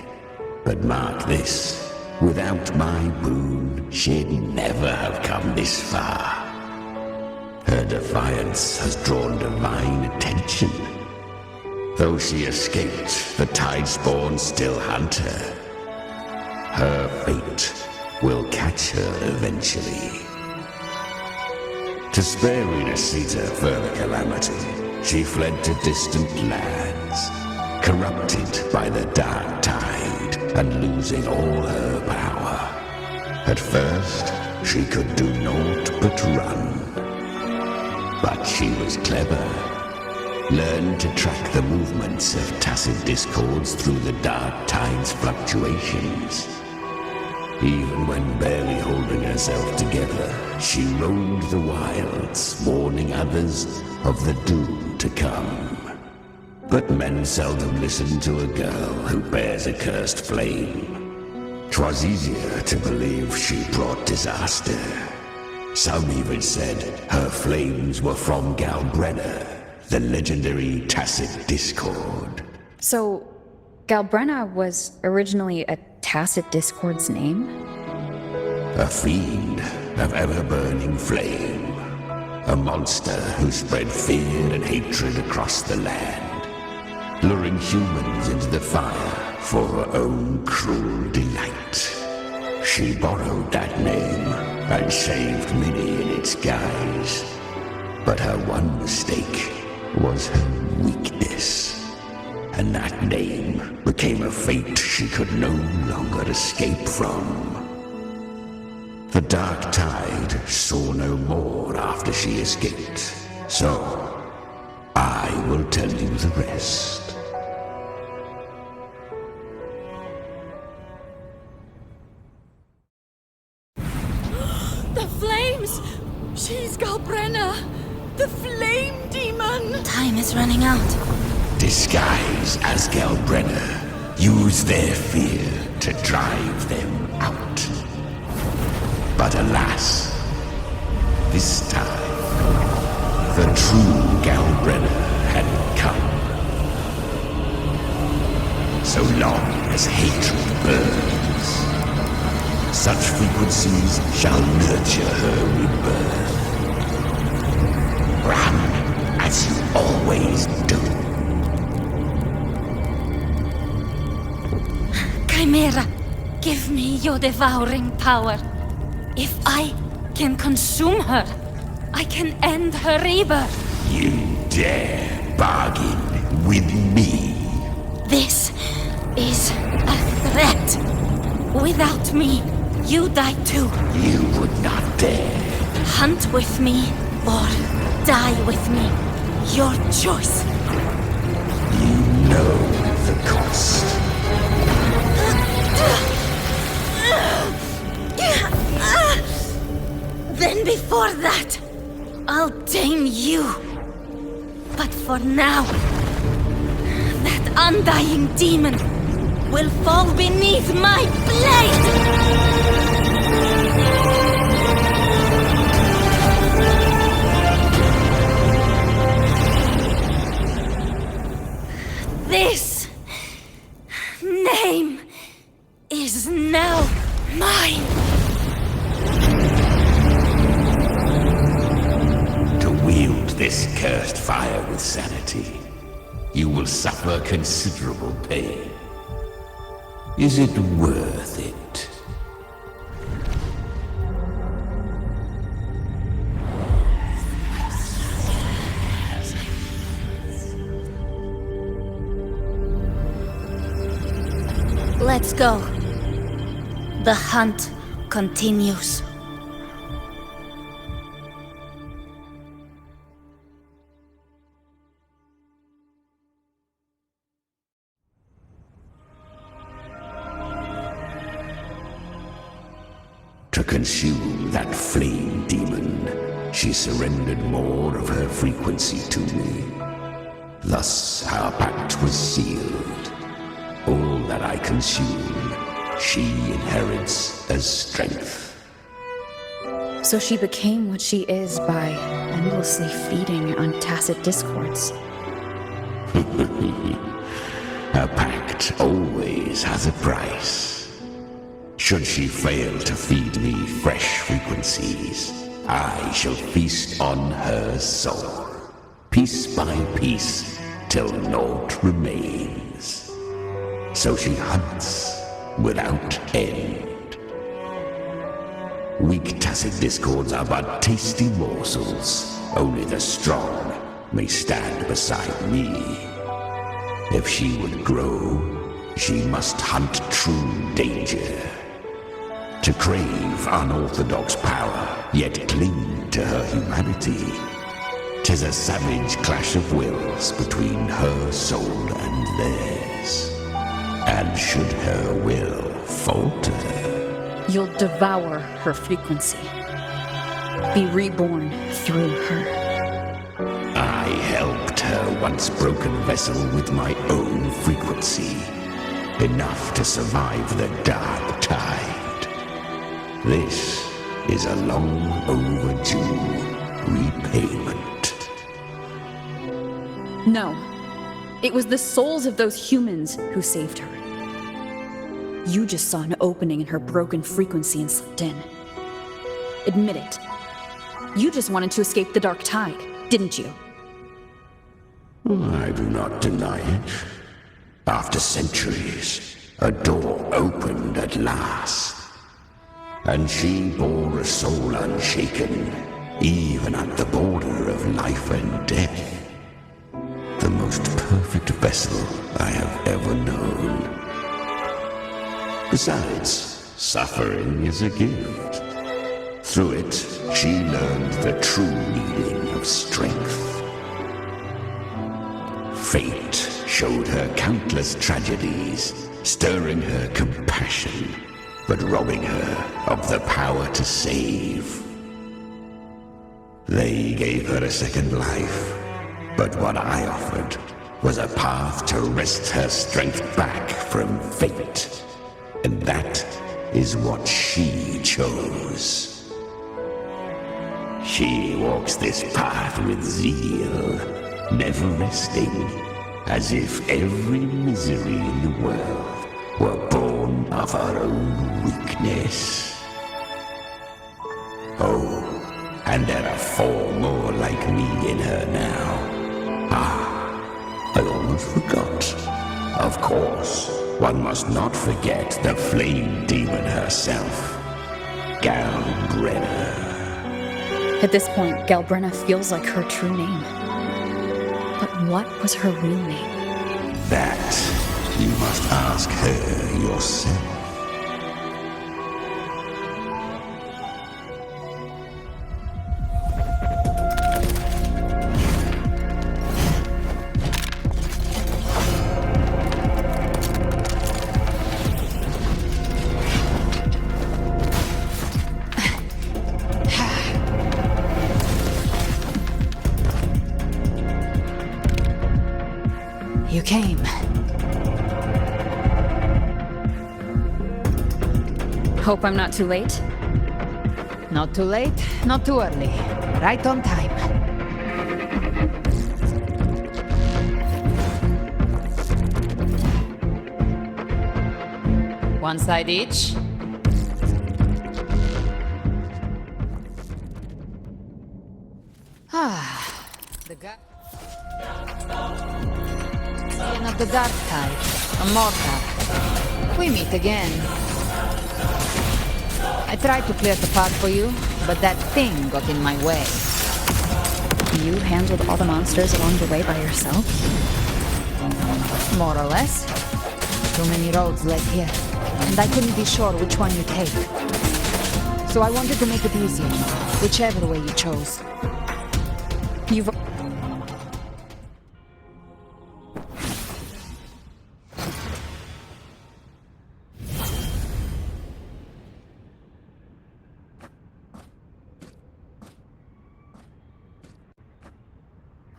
Speaker 17: But mark this, without my boon, she'd never have come this far. Her defiance has drawn divine attention. Though she escaped, the Tidespawn still hunt her. Her fate will catch her eventually. To spare Rinascita further calamity, she fled to distant lands, corrupted by the dark tide and losing all her power. At first, she could do naught but run. But she was clever. Learned to track the movements of tacit discords through the dark tide's fluctuations. Even when barely holding herself together, she roamed the wilds, warning others of the doom to come. But men seldom listen to a girl who bears a cursed flame. 'Twas easier to believe she brought disaster. Some even said her flames were from Galbrenna, the legendary tacit discord.
Speaker 16: So, Galbrenna was originally a tacit discord's name?
Speaker 17: A fiend of ever-burning flame. A monster who spread fear and hatred across the land, luring humans into the fire for her own cruel delight. She borrowed that name and saved many in its guise. But her one mistake was her weakness. And that name became a fate she could no longer escape from. The dark tide saw no more after she escaped. So, I will tell you the rest.
Speaker 8: The flames! She's Galbrenna! The flame demon!
Speaker 18: Time is running out.
Speaker 17: Disguise as Galbrenna. Use their fear to drive them out. But alas, this time, the true Galbrenna had come. So long as hatred burns, such frequencies shall nurture her rebirth. Run as you always do.
Speaker 18: Chimera, give me your devouring power. If I can consume her, I can end her rebirth.
Speaker 17: You dare bargain with me?
Speaker 18: This is a threat. Without me, you die too.
Speaker 17: You would not dare.
Speaker 18: Hunt with me or die with me. Your choice.
Speaker 17: You know the cost.
Speaker 18: Then before that, I'll tame you. But for now, that undying demon will fall beneath my blade! This name is now mine.
Speaker 17: To wield this cursed fire with sanity, you will suffer considerable pain. Is it worth it?
Speaker 18: Let's go. The hunt continues.
Speaker 17: To consume that flame demon, she surrendered more of her frequency to me. Thus our pact was sealed. All that I consume, she inherits as strength.
Speaker 16: So she became what she is by endlessly feeding on tacit discords.
Speaker 17: A pact always has a price. Should she fail to feed me fresh frequencies, I shall feast on her soul, piece by piece, till naught remains. So she hunts without end. Weak tacit discords are but tasty morsels. Only the strong may stand beside me. If she would grow, she must hunt true danger. To crave unorthodox power, yet cling to her humanity. 'Tis a savage clash of wills between her soul and theirs. And should her will falter,
Speaker 16: You'll devour her frequency. Be reborn through her.
Speaker 17: I helped her once broken vessel with my own frequency. Enough to survive the dark tide. This is a long overdue repayment.
Speaker 16: No. It was the souls of those humans who saved her. You just saw an opening in her broken frequency and slipped in. Admit it. You just wanted to escape the dark tide, didn't you?
Speaker 17: I do not deny it. After centuries, a door opened at last. And she bore a soul unshaken, even at the border of life and death. The most perfect vessel I have ever known. Besides, suffering is a gift. Through it, she learned the true meaning of strength. Fate showed her countless tragedies, stirring her compassion, but robbing her of the power to save. They gave her a second life, but what I offered was a path to wrest her strength back from fate. And that is what she chose. She walks this path with zeal, never resting, as if every misery in the world were born of her own weakness. Oh, and there are 4 more like me in her now. I almost forgot. Of course, one must not forget the flame demon herself, Galbrenna.
Speaker 16: At this point, Galbrenna feels like her true name. But what was her real name?
Speaker 17: That you must ask her yourself.
Speaker 2: You came.
Speaker 16: Hope I'm not too late?
Speaker 2: Not too late, not too early. Right on time. One side each. The guy. Skin of the dark tide, a mortar. We meet again. I tried to clear the path for you, but that thing got in my way.
Speaker 16: You handled all the monsters along the way by yourself?
Speaker 2: More or less. Too many roads led here, and I couldn't be sure which one you take. So I wanted to make it easier, whichever way you chose.
Speaker 16: You've...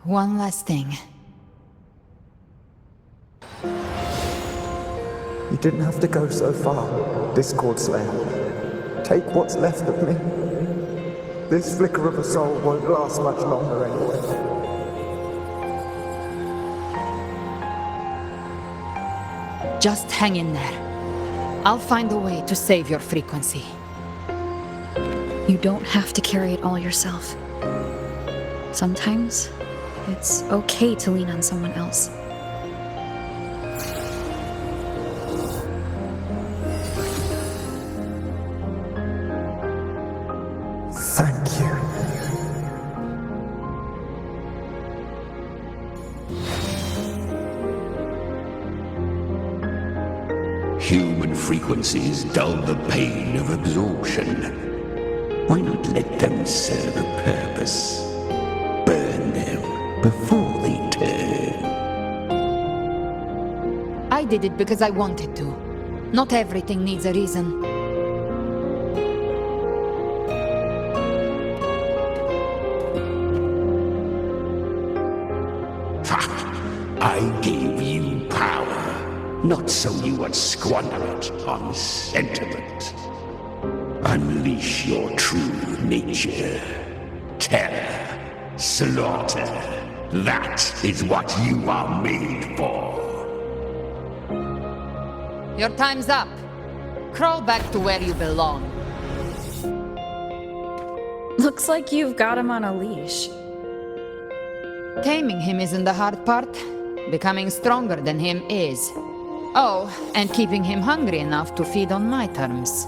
Speaker 2: One last thing.
Speaker 20: You didn't have to go so far, Discord Slayer. Take what's left of me. This flicker of a soul won't last much longer anyway.
Speaker 2: Just hang in there. I'll find a way to save your frequency.
Speaker 16: You don't have to carry it all yourself. Sometimes, it's okay to lean on someone else.
Speaker 20: Thank you.
Speaker 17: Human frequencies dull the pain of absorption. Why not let them serve a purpose? Burn them before they turn.
Speaker 2: I did it because I wanted to. Not everything needs a reason.
Speaker 17: I gave you power, not so you would squander it on sentiment. Unleash your true nature. Terror, slaughter. That is what you are made for.
Speaker 2: Your time's up. Crawl back to where you belong.
Speaker 16: Looks like you've got him on a leash.
Speaker 2: Taming him isn't the hard part. Becoming stronger than him is. Oh, and keeping him hungry enough to feed on my terms.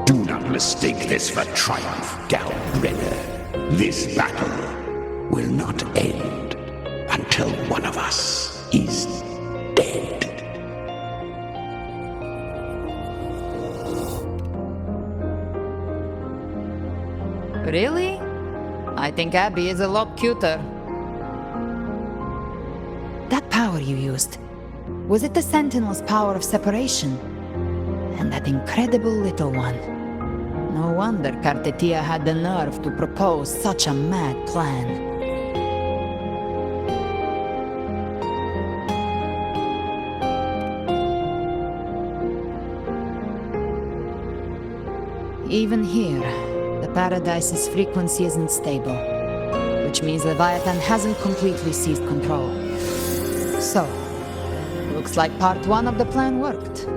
Speaker 17: Do not mistake this for triumph, Galbrenner. This battle will not end until one of us is dead.
Speaker 2: Really? I think Abby is a lot cuter. That power you used, was it the Sentinel's power of separation? And that incredible little one. No wonder Cartetia had the nerve to propose such a mad plan. Even here, the Paradise's frequency isn't stable, which means Leviathan hasn't completely seized control. So, looks like part 1 of the plan worked.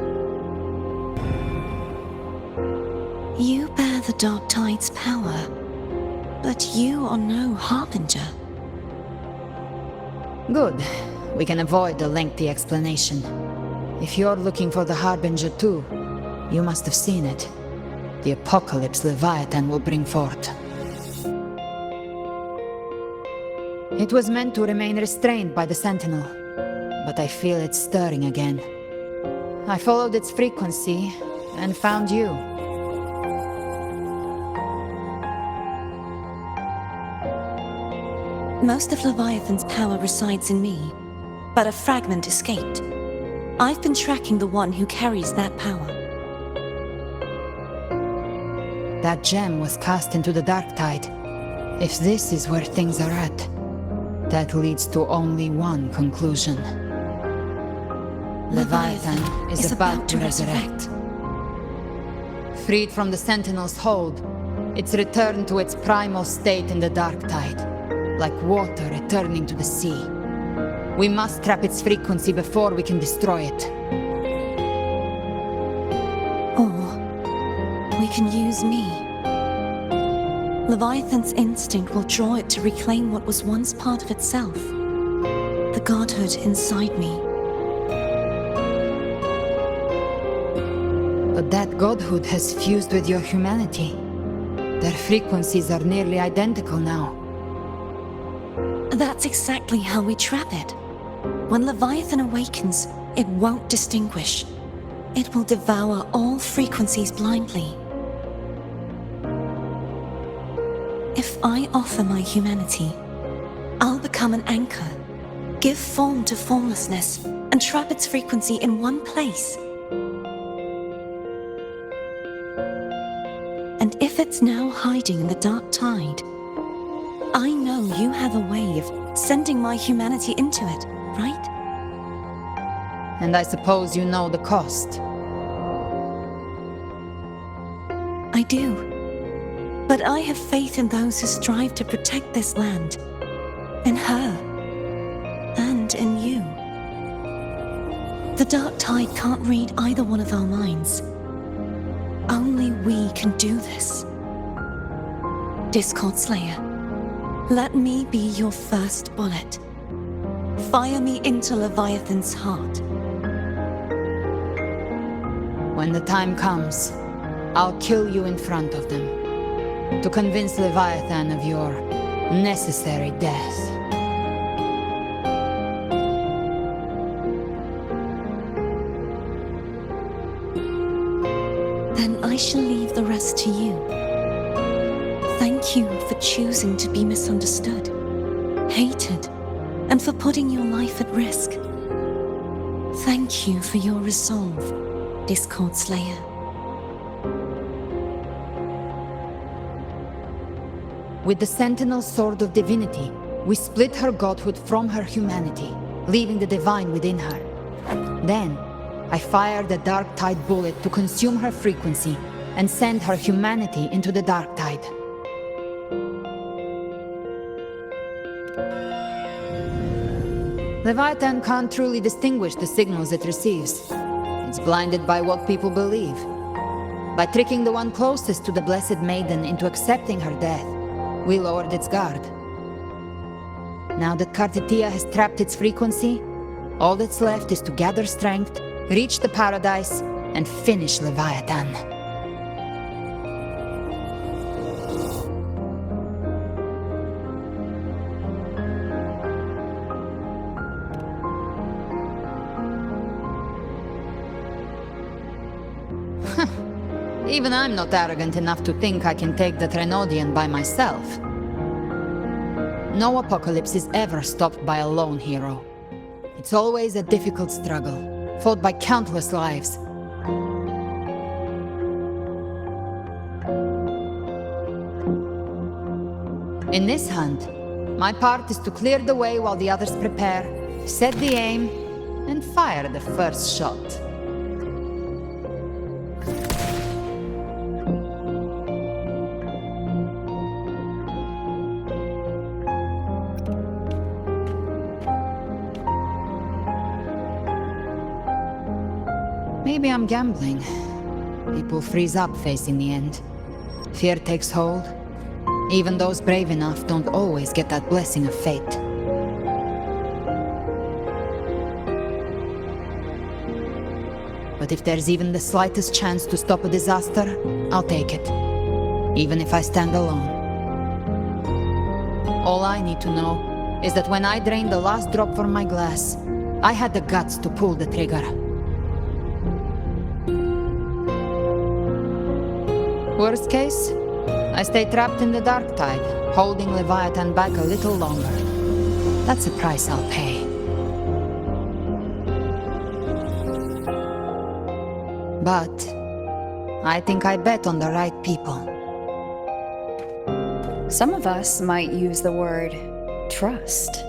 Speaker 21: You bear the Dark Tide's power, but you are no Harbinger.
Speaker 2: Good. We can avoid a lengthy explanation. If you're looking for the Harbinger too, you must have seen it. The apocalypse Leviathan will bring forth. It was meant to remain restrained by the Sentinel, but I feel it stirring again. I followed its frequency and found you.
Speaker 21: Most of Leviathan's power resides in me, but a fragment escaped. I've been tracking the one who carries that power.
Speaker 2: That gem was cast into the Dark Tide. If this is where things are at, that leads to only one conclusion. Leviathan is about to resurrect. Freed from the Sentinel's hold, it's returned to its primal state in the Dark Tide, like water returning to the sea. We must trap its frequency before we can destroy it.
Speaker 21: We can use me. Leviathan's instinct will draw it to reclaim what was once part of itself. The godhood inside me.
Speaker 2: But that godhood has fused with your humanity. Their frequencies are nearly identical now.
Speaker 21: That's exactly how we trap it. When Leviathan awakens, it won't distinguish. It will devour all frequencies blindly. If I offer my humanity, I'll become an anchor, give form to formlessness, and trap its frequency in one place. And if it's now hiding in the Dark Tide, I know you have a way of sending my humanity into it right?
Speaker 2: And I suppose you know the cost.
Speaker 21: I do. But I have faith in those who strive to protect this land. In her. And in you. The Dark Tide can't read either one of our minds. Only we can do this. Discord Slayer, let me be your first bullet. Fire me into Leviathan's heart.
Speaker 2: When the time comes, I'll kill you in front of them, to convince Leviathan of your necessary death.
Speaker 21: Then I shall leave the rest to you. Thank you for choosing to be misunderstood, hated, and for putting your life at risk. Thank you for your resolve, Discord Slayer.
Speaker 2: With the Sentinel Sword of Divinity, we split her godhood from her humanity, leaving the divine within her. Then, I fired the Dark Tide bullet to consume her frequency and send her humanity into the Dark Tide. Leviathan can't truly distinguish the signals it receives. It's blinded by what people believe. By tricking the one closest to the Blessed Maiden into accepting her death, we lowered its guard. Now that Kartitia has trapped its frequency, all that's left is to gather strength, reach the paradise, and finish Leviathan. Even I'm not arrogant enough to think I can take the Trenodian by myself. No apocalypse is ever stopped by a lone hero. It's always a difficult struggle, fought by countless lives. In this hunt, my part is to clear the way while the others prepare, set the aim, and fire the first shot. Maybe I'm gambling. People freeze up facing the end. Fear takes hold. Even those brave enough don't always get that blessing of fate. But if there's even the slightest chance to stop a disaster, I'll take it. Even if I stand alone. All I need to know is that when I drained the last drop from my glass, I had the guts to pull the trigger. Worst case, I stay trapped in the Dark Tide, holding Leviathan back a little longer. That's the price I'll pay. But I think I bet on the right people.
Speaker 16: Some of us might use the word trust.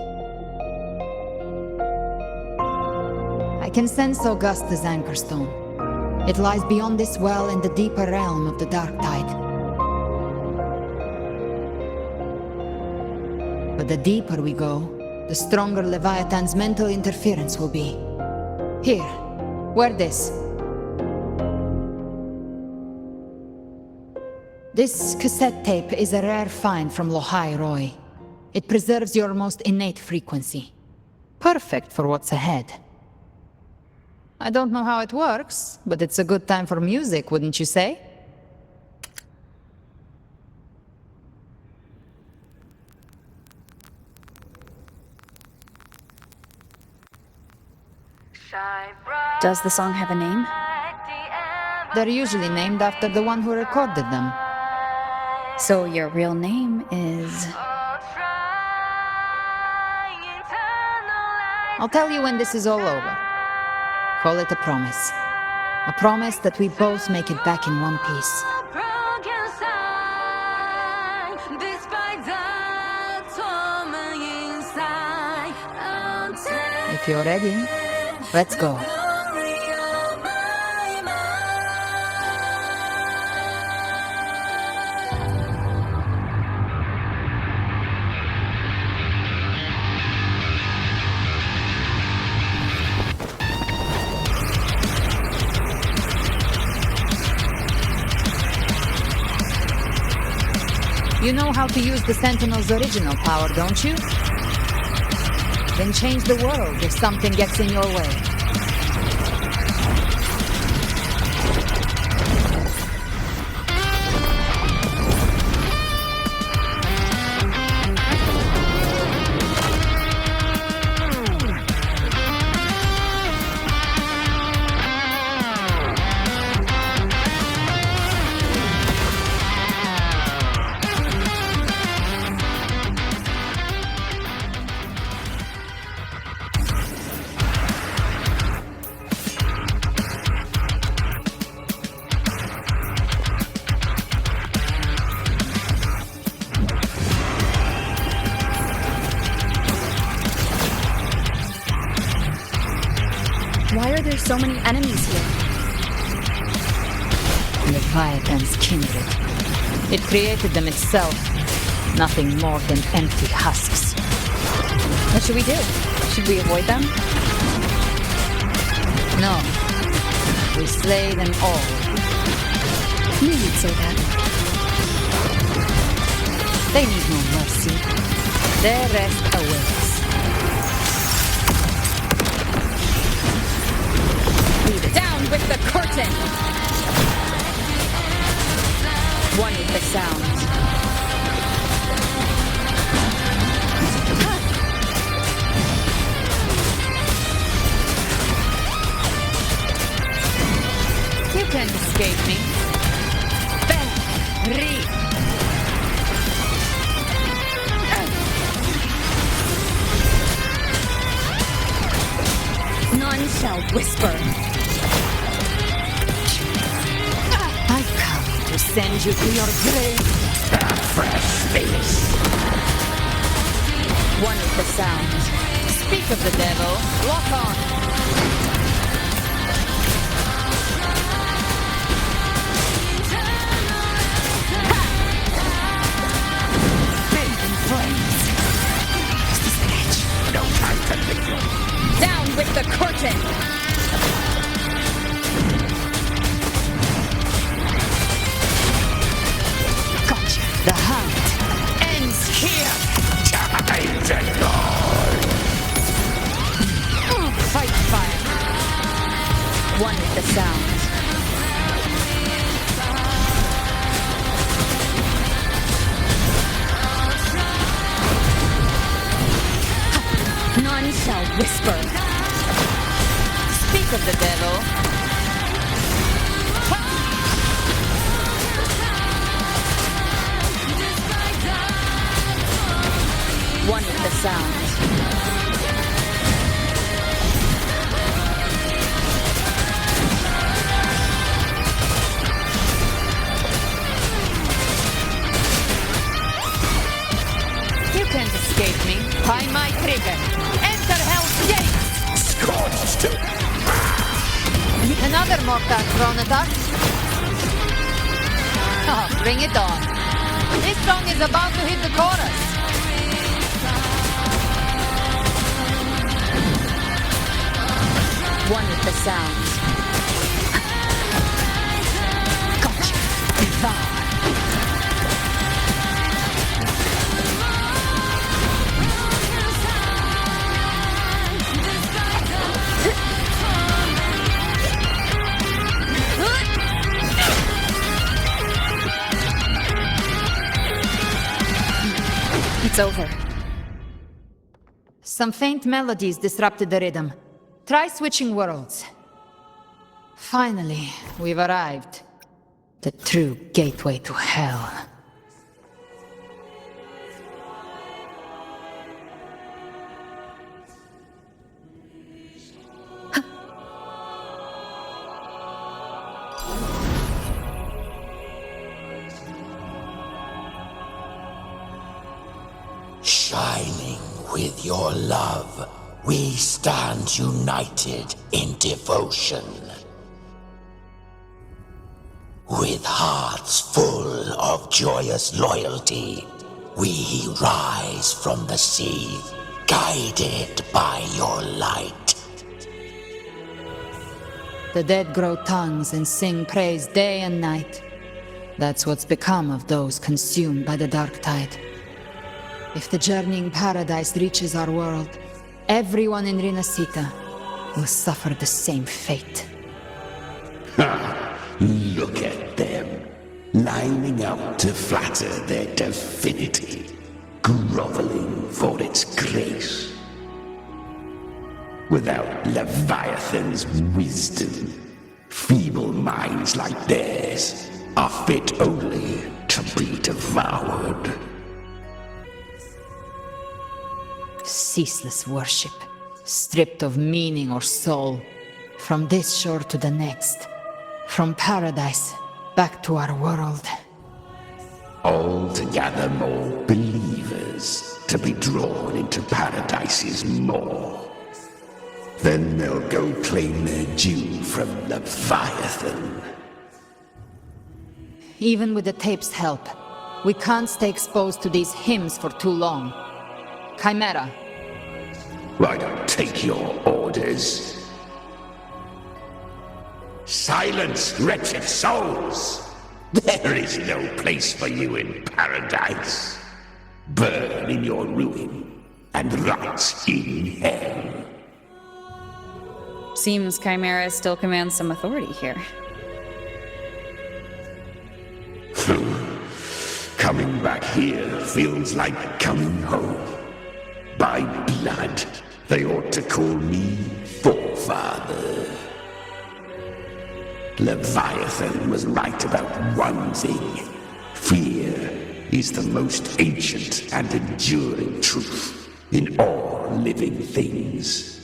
Speaker 2: I can sense Augusta's anchorstone. It lies beyond this well in the deeper realm of the Dark Tide. But the deeper we go, the stronger Leviathan's mental interference will be. Here, wear this. This cassette tape is a rare find from Lohai Roy. It preserves your most innate frequency. Perfect for what's ahead. I don't know how it works, but it's a good time for music, wouldn't you say?
Speaker 16: Does the song have a name?
Speaker 2: They're usually named after the one who recorded them.
Speaker 16: So your real name is...
Speaker 2: I'll tell you when this is all over. Call it a promise. A promise that we both make it back in one piece. If If you're ready, let's go. You know how to use the Sentinel's original power, don't you? Then change the world if something gets in your way.
Speaker 1: Why are there so many enemies here?
Speaker 2: Leviathan's kindred. It created them itself. Nothing more than empty husks.
Speaker 1: What should we do? Should we avoid them?
Speaker 2: No. We slay them all.
Speaker 1: Knew you'd say that.
Speaker 2: They need no mercy. Their rest awaits.
Speaker 8: Down with the curtain! One with the sound.
Speaker 2: You can't escape me. Berry!
Speaker 8: None shall whisper.
Speaker 2: I've come to send you to your grave.
Speaker 17: A fresh face.
Speaker 8: One with the sound.
Speaker 2: Speak of the devil. Walk on.
Speaker 17: No time to live.
Speaker 8: Down with the curtain!
Speaker 2: Gotcha. The hunt ends here.
Speaker 17: Time to die.
Speaker 2: Fight fire.
Speaker 8: One with the sound. None shall whisper.
Speaker 2: Speak of the devil.
Speaker 8: One with the sound.
Speaker 2: You can't escape me. By my trigger. Enter Hell's Gate!
Speaker 17: Scorched.
Speaker 2: Another mortar thrown at us. Oh, bring it on. This song is about to hit the chorus.
Speaker 8: One with the sound.
Speaker 2: Gotcha. Devour.
Speaker 1: It's over.
Speaker 2: Some faint melodies disrupted the rhythm. Try switching worlds. Finally, we've arrived. The true gateway to hell.
Speaker 17: Shining with your love, We stand united in devotion. With hearts full of joyous loyalty, we rise from the sea, guided by your light.
Speaker 2: The dead grow tongues and sing praise day and night. That's what's become of those consumed by the dark tide. If the journeying paradise reaches our world, everyone in Rinascita will suffer the same fate.
Speaker 17: Look at them, lining up to flatter their divinity, groveling for its grace. Without Leviathan's wisdom, feeble minds like theirs are fit only to be devoured.
Speaker 2: Ceaseless worship, stripped of meaning or soul, from this shore to the next, from paradise back to our world.
Speaker 17: All to gather more believers to be drawn into Paradise's maw. Then they'll go claim their due from Leviathan.
Speaker 2: Even with the tape's help, we can't stay exposed to these hymns for too long. Chimera.
Speaker 17: I don't take your orders. Silence, wretched souls! There is no place for you in paradise. Burn in your ruin and rot in hell.
Speaker 16: Seems Chimera still commands some authority here.
Speaker 17: Coming back here feels like coming home. By blood, they ought to call me Forefather. Leviathan was right about one thing. Fear is the most ancient and enduring truth in all living things.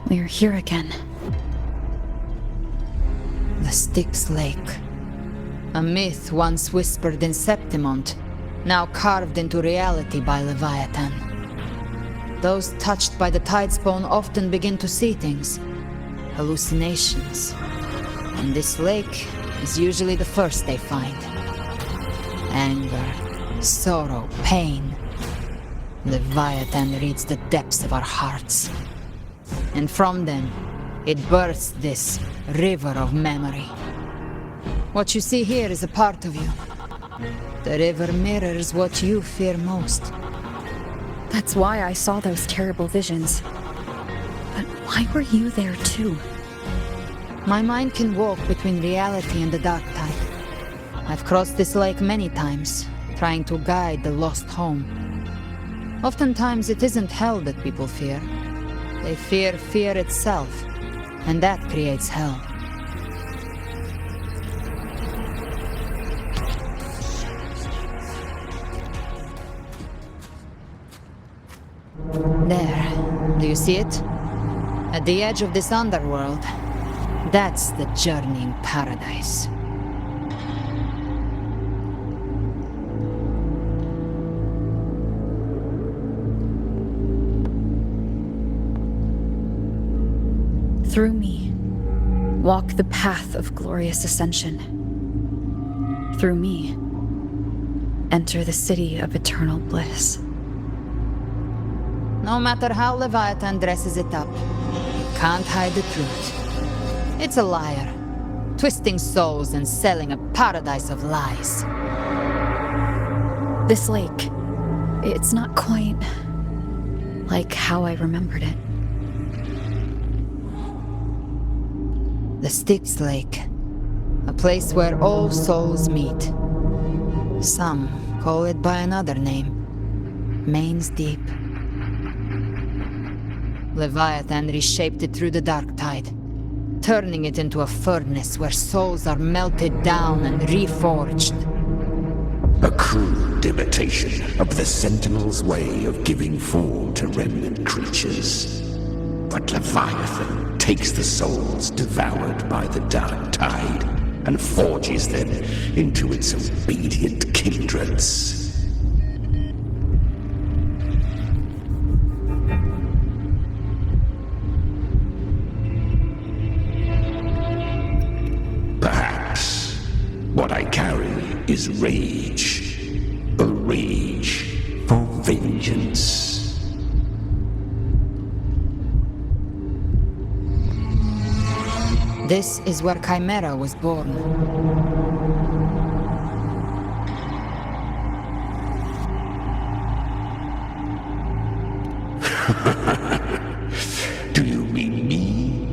Speaker 16: We're here again.
Speaker 2: The Styx Lake. A myth once whispered in Septimont, now carved into reality by Leviathan. Those touched by the Tidespawn often begin to see things. Hallucinations. And this lake is usually the first they find. Anger, sorrow, pain. Leviathan reads the depths of our hearts. And from them, it births this river of memory. What you see here is a part of you. The river mirrors what you fear most.
Speaker 16: That's why I saw those terrible visions. But why were you there too?
Speaker 2: My mind can walk between reality and the dark tide. I've crossed this lake many times, trying to guide the lost home. Oftentimes it isn't hell that people fear. They fear fear itself, and that creates hell. There, do you see it? At the edge of this underworld, that's the journeying paradise.
Speaker 16: Through me, walk the path of glorious ascension. Through me, enter the city of eternal bliss.
Speaker 2: No matter how Leviathan dresses it up, it can't hide the truth. It's a liar, twisting souls and selling a paradise of lies.
Speaker 16: This lake, it's not quite like how I remembered it.
Speaker 2: The Styx Lake. A place where all souls meet. Some call it by another name. Main's Deep. Leviathan reshaped it through the dark tide, turning it into a furnace where souls are melted down and reforged.
Speaker 17: A crude imitation of the Sentinel's way of giving form to remnant creatures. But Leviathan takes the souls devoured by the dark tide and forges them into its obedient kindreds. Perhaps what I carry is rage. A rage for vengeance.
Speaker 2: This is where Chimera was born.
Speaker 17: Do you mean me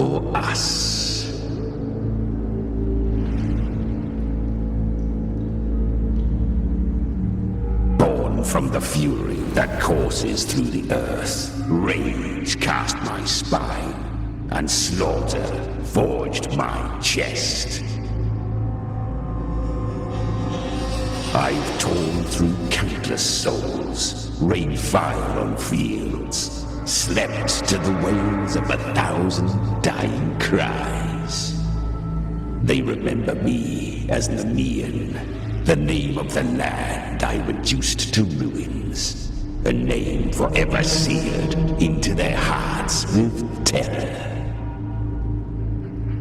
Speaker 17: or us? Born from the fury that courses through the earth, rage cast my spine, and slaughter forged my chest. I've torn through countless souls, rained fire on fields, slept to the wails of 1,000 dying cries. They remember me as Nemean, the name of the land I reduced to ruins, a name forever seared into their hearts with terror.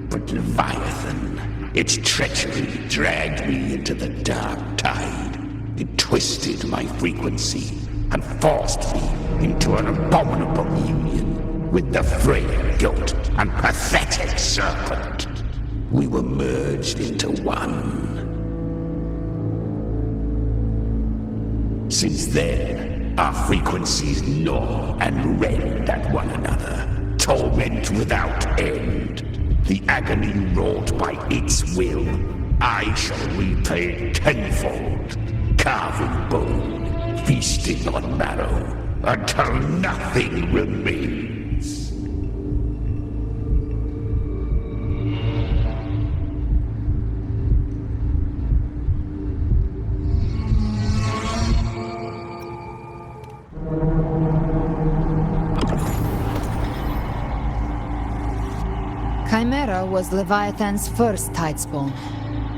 Speaker 17: But Leviathan, its treachery dragged me into the dark tide. It twisted my frequency and forced me into an abominable union with the frail goat and pathetic serpent. We were merged into one. Since then, our frequencies gnaw and rend at one another, torment without end. The agony wrought by its will, I shall repay tenfold, carving bone, feasting on marrow, until nothing remains.
Speaker 2: Chimera was Leviathan's first tidespawn,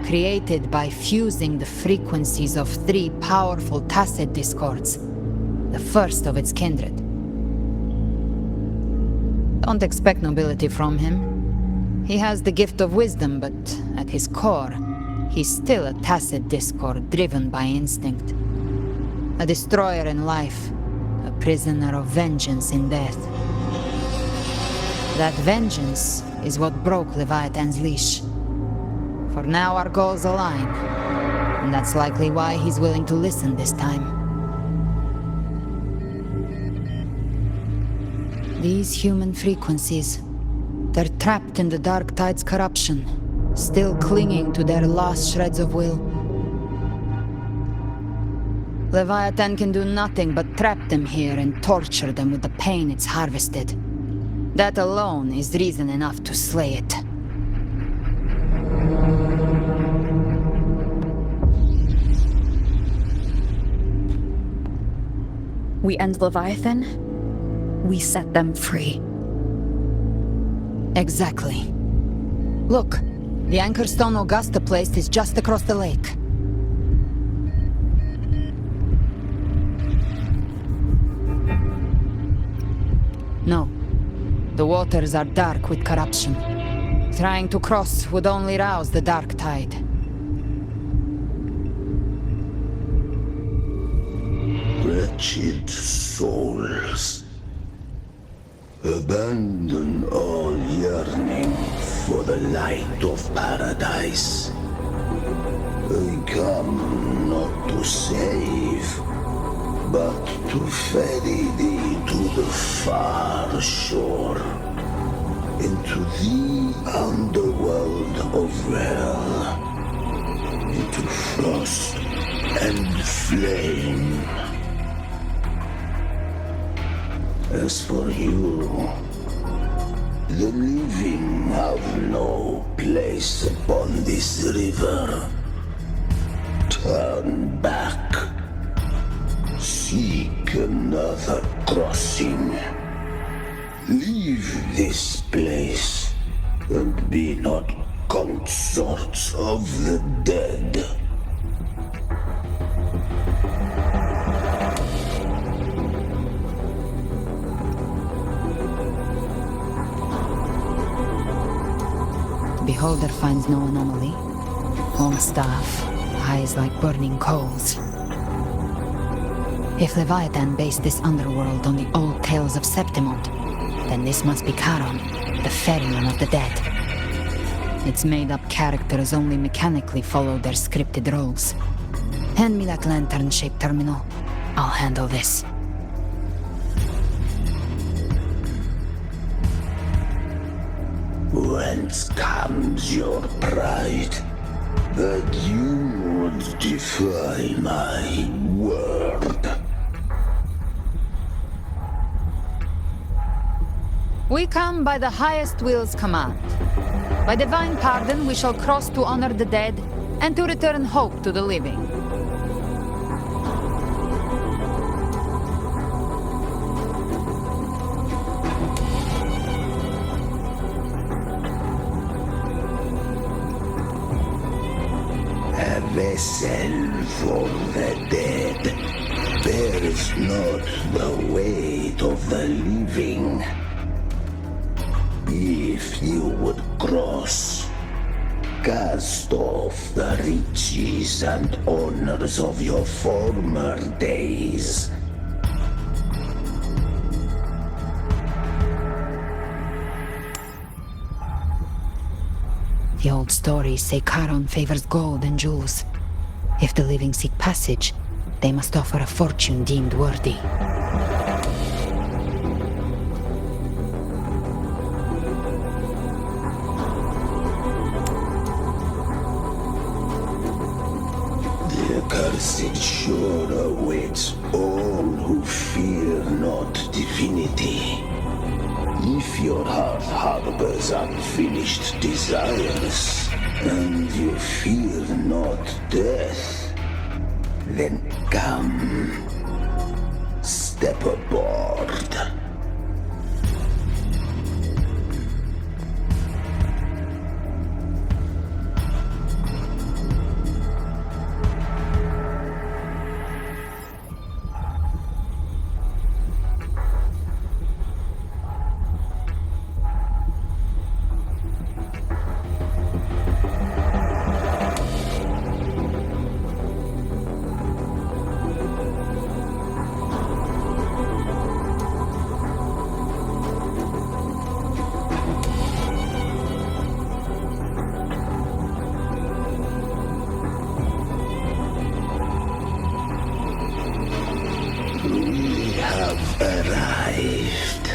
Speaker 2: created by fusing the frequencies of 3 powerful tacit discords, the first of its kindred. Don't expect nobility from him. He has the gift of wisdom, but at his core, he's still a tacit discord driven by instinct. A destroyer in life, a prisoner of vengeance in death. That vengeance is what broke Leviathan's leash. For now our goals align, and that's likely why he's willing to listen this time. These human frequencies, they're trapped in the Dark Tide's corruption, still clinging to their last shreds of will. Leviathan can do nothing but trap them here and torture them with the pain it's harvested. That alone is reason enough to slay it.
Speaker 16: We end Leviathan, we set them free.
Speaker 2: Exactly. Look, the anchor stone Augusta placed is just across the lake. No. The waters are dark with corruption. Trying to cross would only rouse the dark tide.
Speaker 17: Wretched souls, abandon all yearning for the light of paradise. I come not to save, but to ferry thee to the far shore. into the underworld of hell, into frost and flame. As for you, the living have no place upon this river. Turn back. Seek another crossing. Leave this place and be not consorts of the dead.
Speaker 2: Beholder finds no anomaly. Long staff, eyes like burning coals. If Leviathan based this underworld on the old tales of Septimont, then this must be Charon, the ferryman of the dead. Its made-up characters only mechanically follow their scripted roles. Hand me that lantern-shaped terminal. I'll handle this.
Speaker 17: Whence comes your pride that you would defy my word?
Speaker 2: We come by the highest will's command. By divine pardon we shall cross to honor the dead and to return hope to the living.
Speaker 17: A vessel for the dead bears not the weight of the living. If you would cross, cast off the riches and honors of your former days.
Speaker 2: The old stories say Charon favors gold and jewels. If the living seek passage, they must offer a fortune deemed worthy.
Speaker 17: The cursed shore awaits all who fear not divinity. If your heart harbors unfinished desires, and you fear not death, then come, step aboard. We have arrived.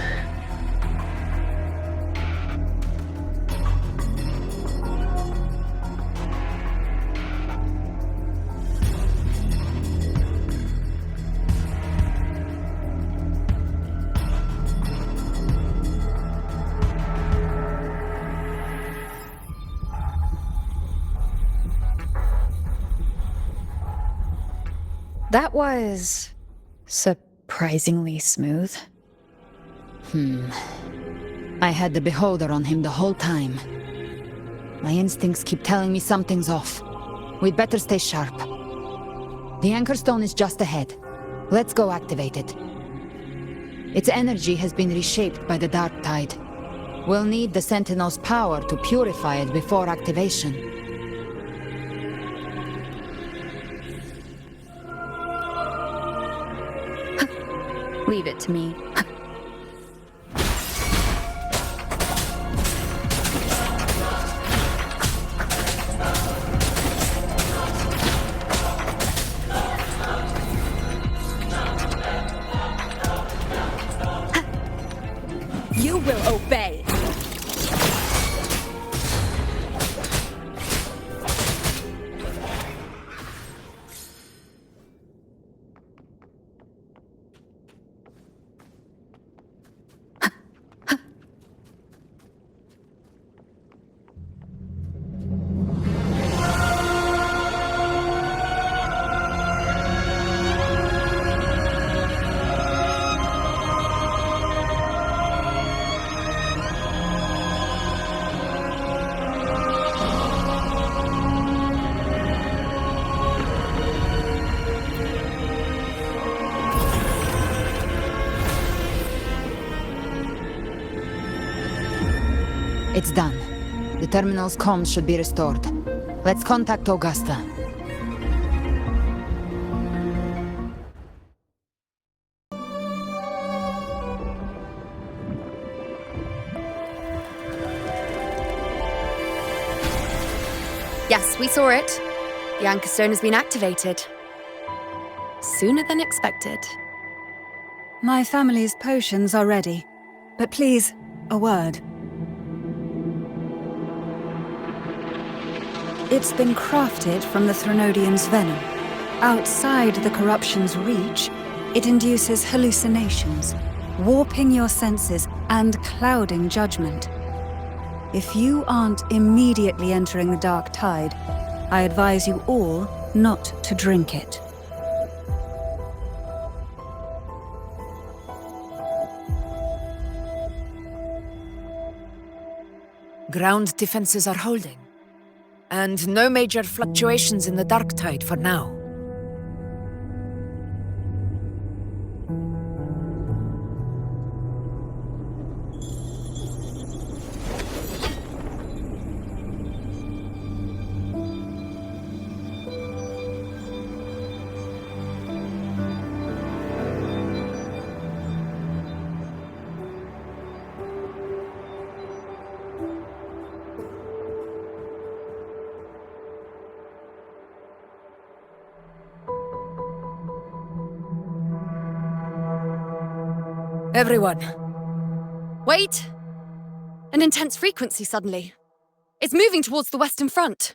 Speaker 16: That was surprisingly smooth.
Speaker 2: I had the Beholder on him the whole time. My instincts keep telling me something's off. We'd better stay sharp. The Anchor Stone is just ahead. Let's go activate it. Its energy has been reshaped by the Dark Tide. We'll need the Sentinel's power to purify it before activation.
Speaker 16: Leave it to me.
Speaker 8: You will obey.
Speaker 2: The terminal's comms should be restored. Let's contact Augusta.
Speaker 1: Yes, we saw it. The Anchor Stone has been activated. Sooner than expected.
Speaker 11: My family's potions are ready. But please, a word. It's been crafted from the Threnodian's venom. Outside the corruption's reach, it induces hallucinations, warping your senses and clouding judgment. If you aren't immediately entering the dark tide, I advise you all not to drink it.
Speaker 15: Ground defenses are holding. And no major fluctuations in the dark tide for now. Everyone.
Speaker 1: Wait! An intense frequency suddenly. It's moving towards the Western Front.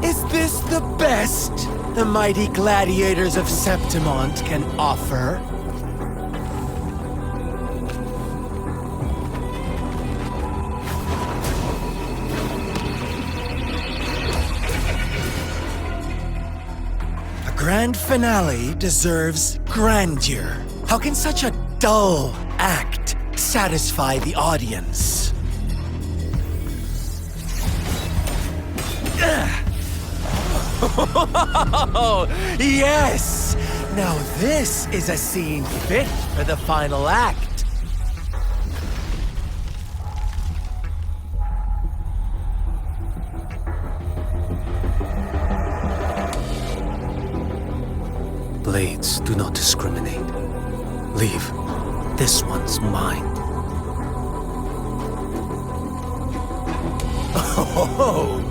Speaker 3: Is this the best the mighty gladiators of Septimont can offer? Grand finale deserves grandeur. How can such a dull act satisfy the audience? Yes! Now this is a scene fit for the final act.
Speaker 12: Blades do not discriminate. Leave. This one's mine.
Speaker 3: Oh,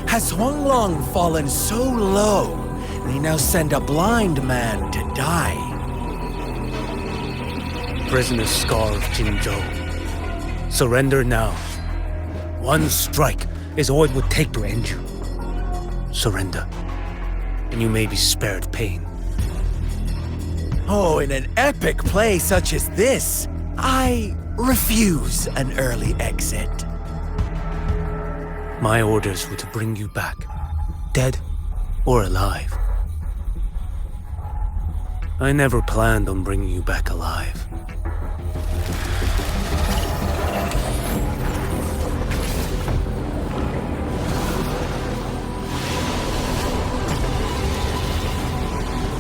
Speaker 3: has Huanglong fallen so low, they now send a blind man to die?
Speaker 12: Prisoner Scar of Jinzhou. Surrender now. One strike is all it would take to end you. Surrender, and you may be spared pain.
Speaker 3: Oh, in an epic play such as this, I refuse an early exit.
Speaker 12: My orders were to bring you back, dead or alive. I never planned on bringing you back alive.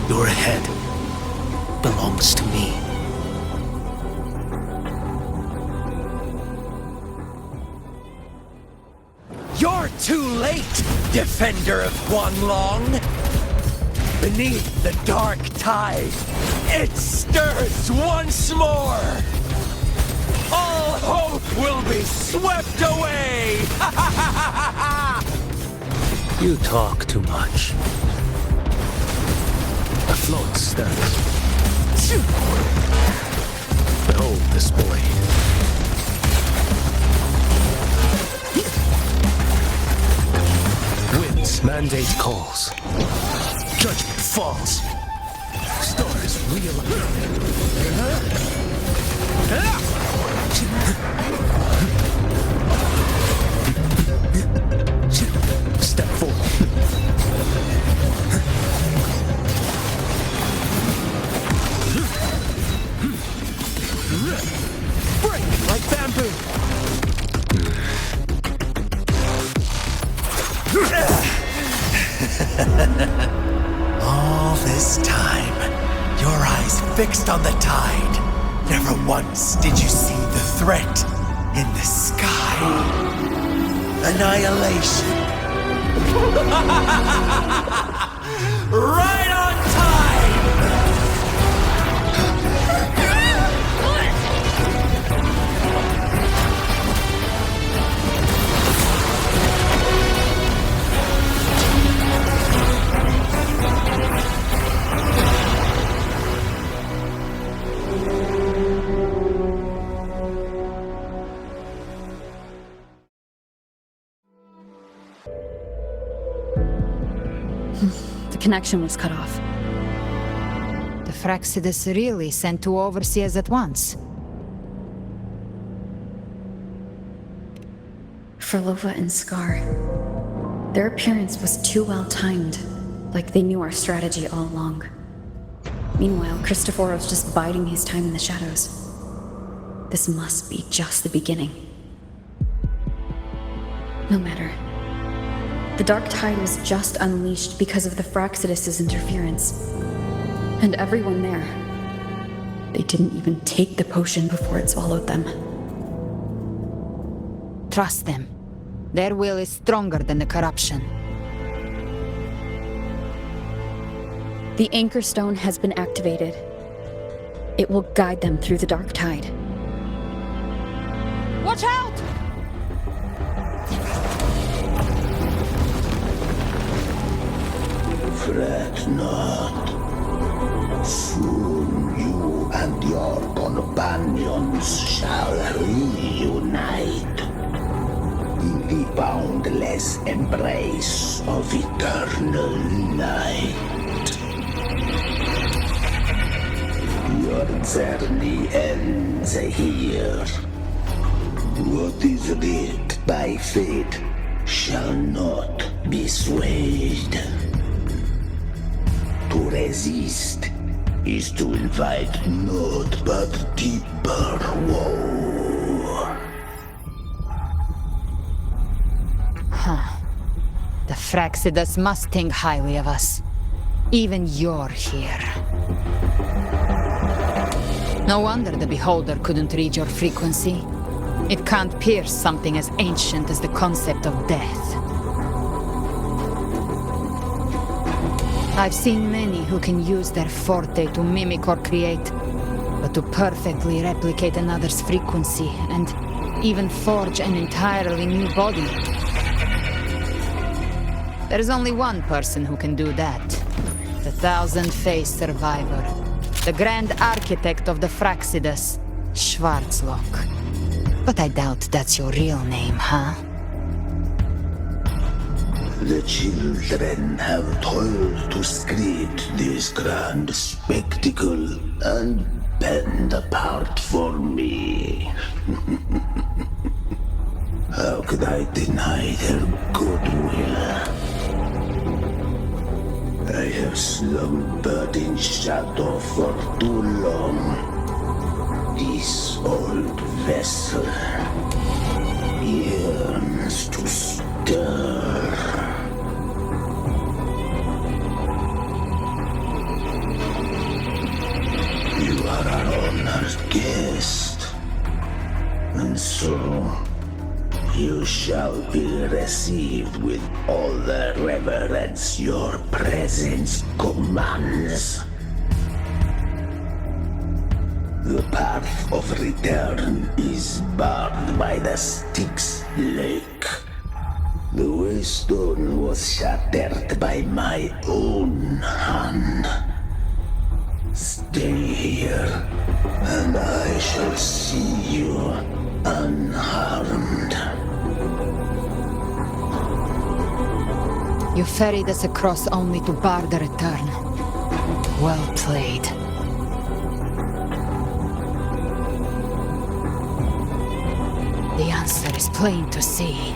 Speaker 12: Your head belongs to me.
Speaker 3: You're too late, defender of Huanglong! Beneath the dark tide, it stirs once more! All hope will be swept away!
Speaker 12: You talk too much. The float stirs. Behold this blade. Winds mandate calls. Judgment falls. Stars wheel. Step forward. Break like bamboo.
Speaker 3: All this time, your eyes fixed on the tide. Never once did you see the threat in the sky. Annihilation. Right on time!
Speaker 16: The connection was cut off.
Speaker 2: The Fraxidus really sent two overseers at once.
Speaker 16: Frolova and Scar. Their appearance was too well timed, like they knew our strategy all along. Meanwhile, Christophor was just biding his time in the shadows. This must be just the beginning. No matter. The Dark Tide was just unleashed because of the Fraxidus' interference. And everyone there, they didn't even take the potion before it swallowed them.
Speaker 2: Trust them. Their will is stronger than the corruption.
Speaker 16: The Anchor Stone has been activated. It will guide them through the Dark Tide.
Speaker 2: Watch out!
Speaker 17: Fret not. Soon you and your companions shall reunite in the boundless embrace of eternal light. Your journey ends here. What is writ by fate shall not be swayed. To resist is to invite naught but deeper woe.
Speaker 2: Huh. The Fraxidus must think highly of us. Even you're here. No wonder the Beholder couldn't read your frequency. It can't pierce something as ancient as the concept of death. I've seen many who can use their forte to mimic or create, but to perfectly replicate another's frequency and even forge an entirely new body. There's only one person who can do that. The thousand-faced survivor. The grand architect of the Fraxidus, Schwarzlock. But I doubt that's your real name, huh?
Speaker 17: The children have toiled to script this grand spectacle and bend apart for me. How could I deny their goodwill? I have slumbered in shadow for too long. This old vessel yearns to stir. You are our honored guest, and so you shall be received with all the reverence your presence commands. The path of return is barred by the Styx Lake. The waystone was shattered by my own hand. Stay here, and I shall see you unharmed.
Speaker 2: You ferried us across only to bar the return. Well played. The answer is plain to see.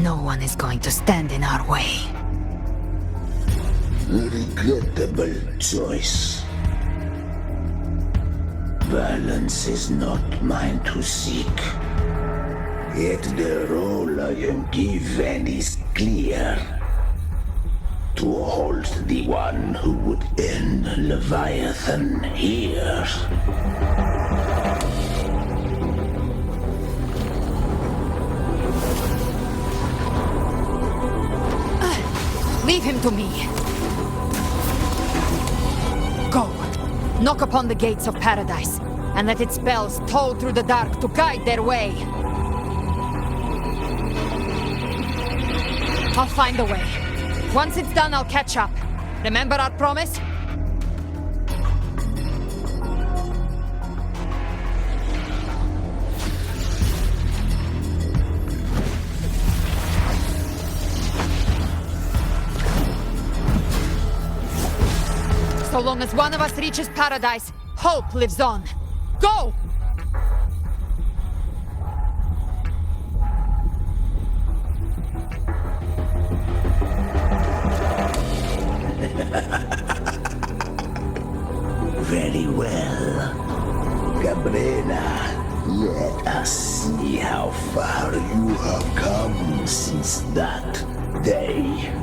Speaker 2: No one is going to stand in our way.
Speaker 17: A regrettable choice. Violence is not mine to seek. Yet the role I am given is clear. To hold the one who would end Leviathan here.
Speaker 2: Leave him to me. Go. Knock upon the gates of paradise, and let its bells toll through the dark to guide their way. I'll find a way. Once it's done, I'll catch up. Remember our promise? So long as one of us reaches paradise, hope lives on. Go!
Speaker 17: Very well. Cabrera, let us see how far you have come since that day.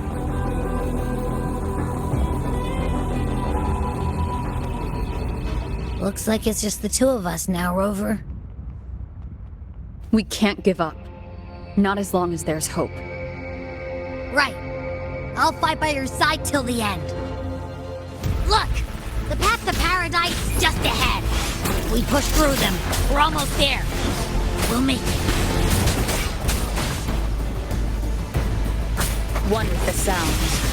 Speaker 10: Looks like it's just the two of us now, Rover.
Speaker 16: We can't give up. Not as long as there's hope.
Speaker 10: Right. I'll fight by your side till the end. Look! The path to paradise is just ahead. If we push through them, we're almost there. We'll make it.
Speaker 16: One with the sound.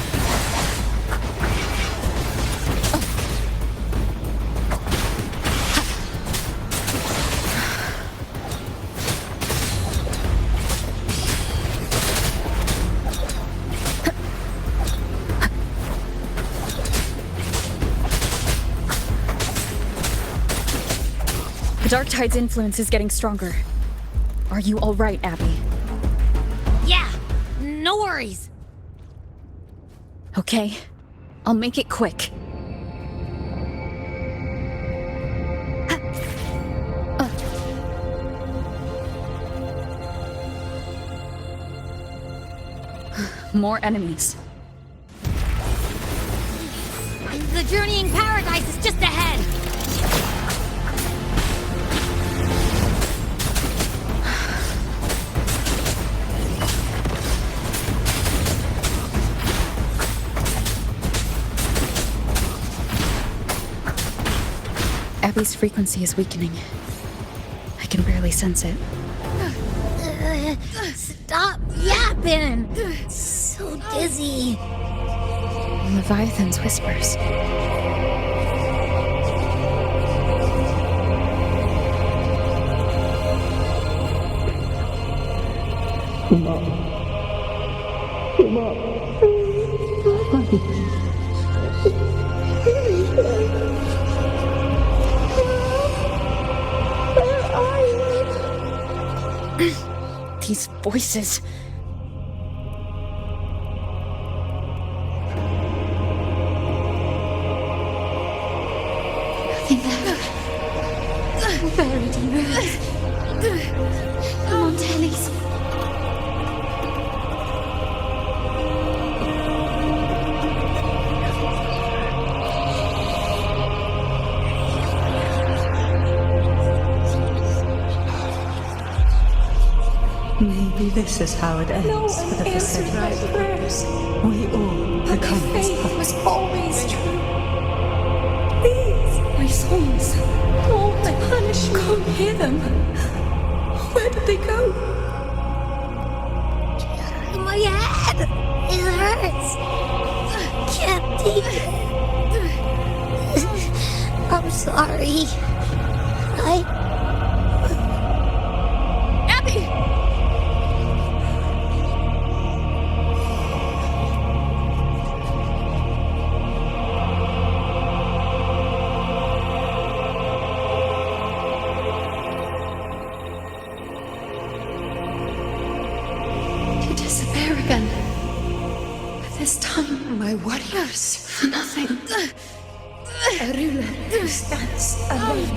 Speaker 16: The Dark Tide's influence is getting stronger. Are you all right, Abby?
Speaker 10: Yeah, no worries.
Speaker 16: Okay, I'll make it quick. More enemies.
Speaker 10: The journeying paradise is just ahead.
Speaker 16: Abby's frequency is weakening. I can barely sense it.
Speaker 10: Stop yapping! So dizzy.
Speaker 16: Leviathan's whispers.
Speaker 19: Come on. Come on.
Speaker 16: These voices.
Speaker 14: Nothing left. Buried in ruins. Montelli's.
Speaker 6: Maybe this is how it ends for the Forsaken. We all become his
Speaker 14: Faith was always true. These, my songs, all my punishment. Can't hear them. Where did they go?
Speaker 10: My head! It hurts! Can't take it. I'm sorry.
Speaker 14: Again. This time, my warriors for nothing. A ruler who stands alone.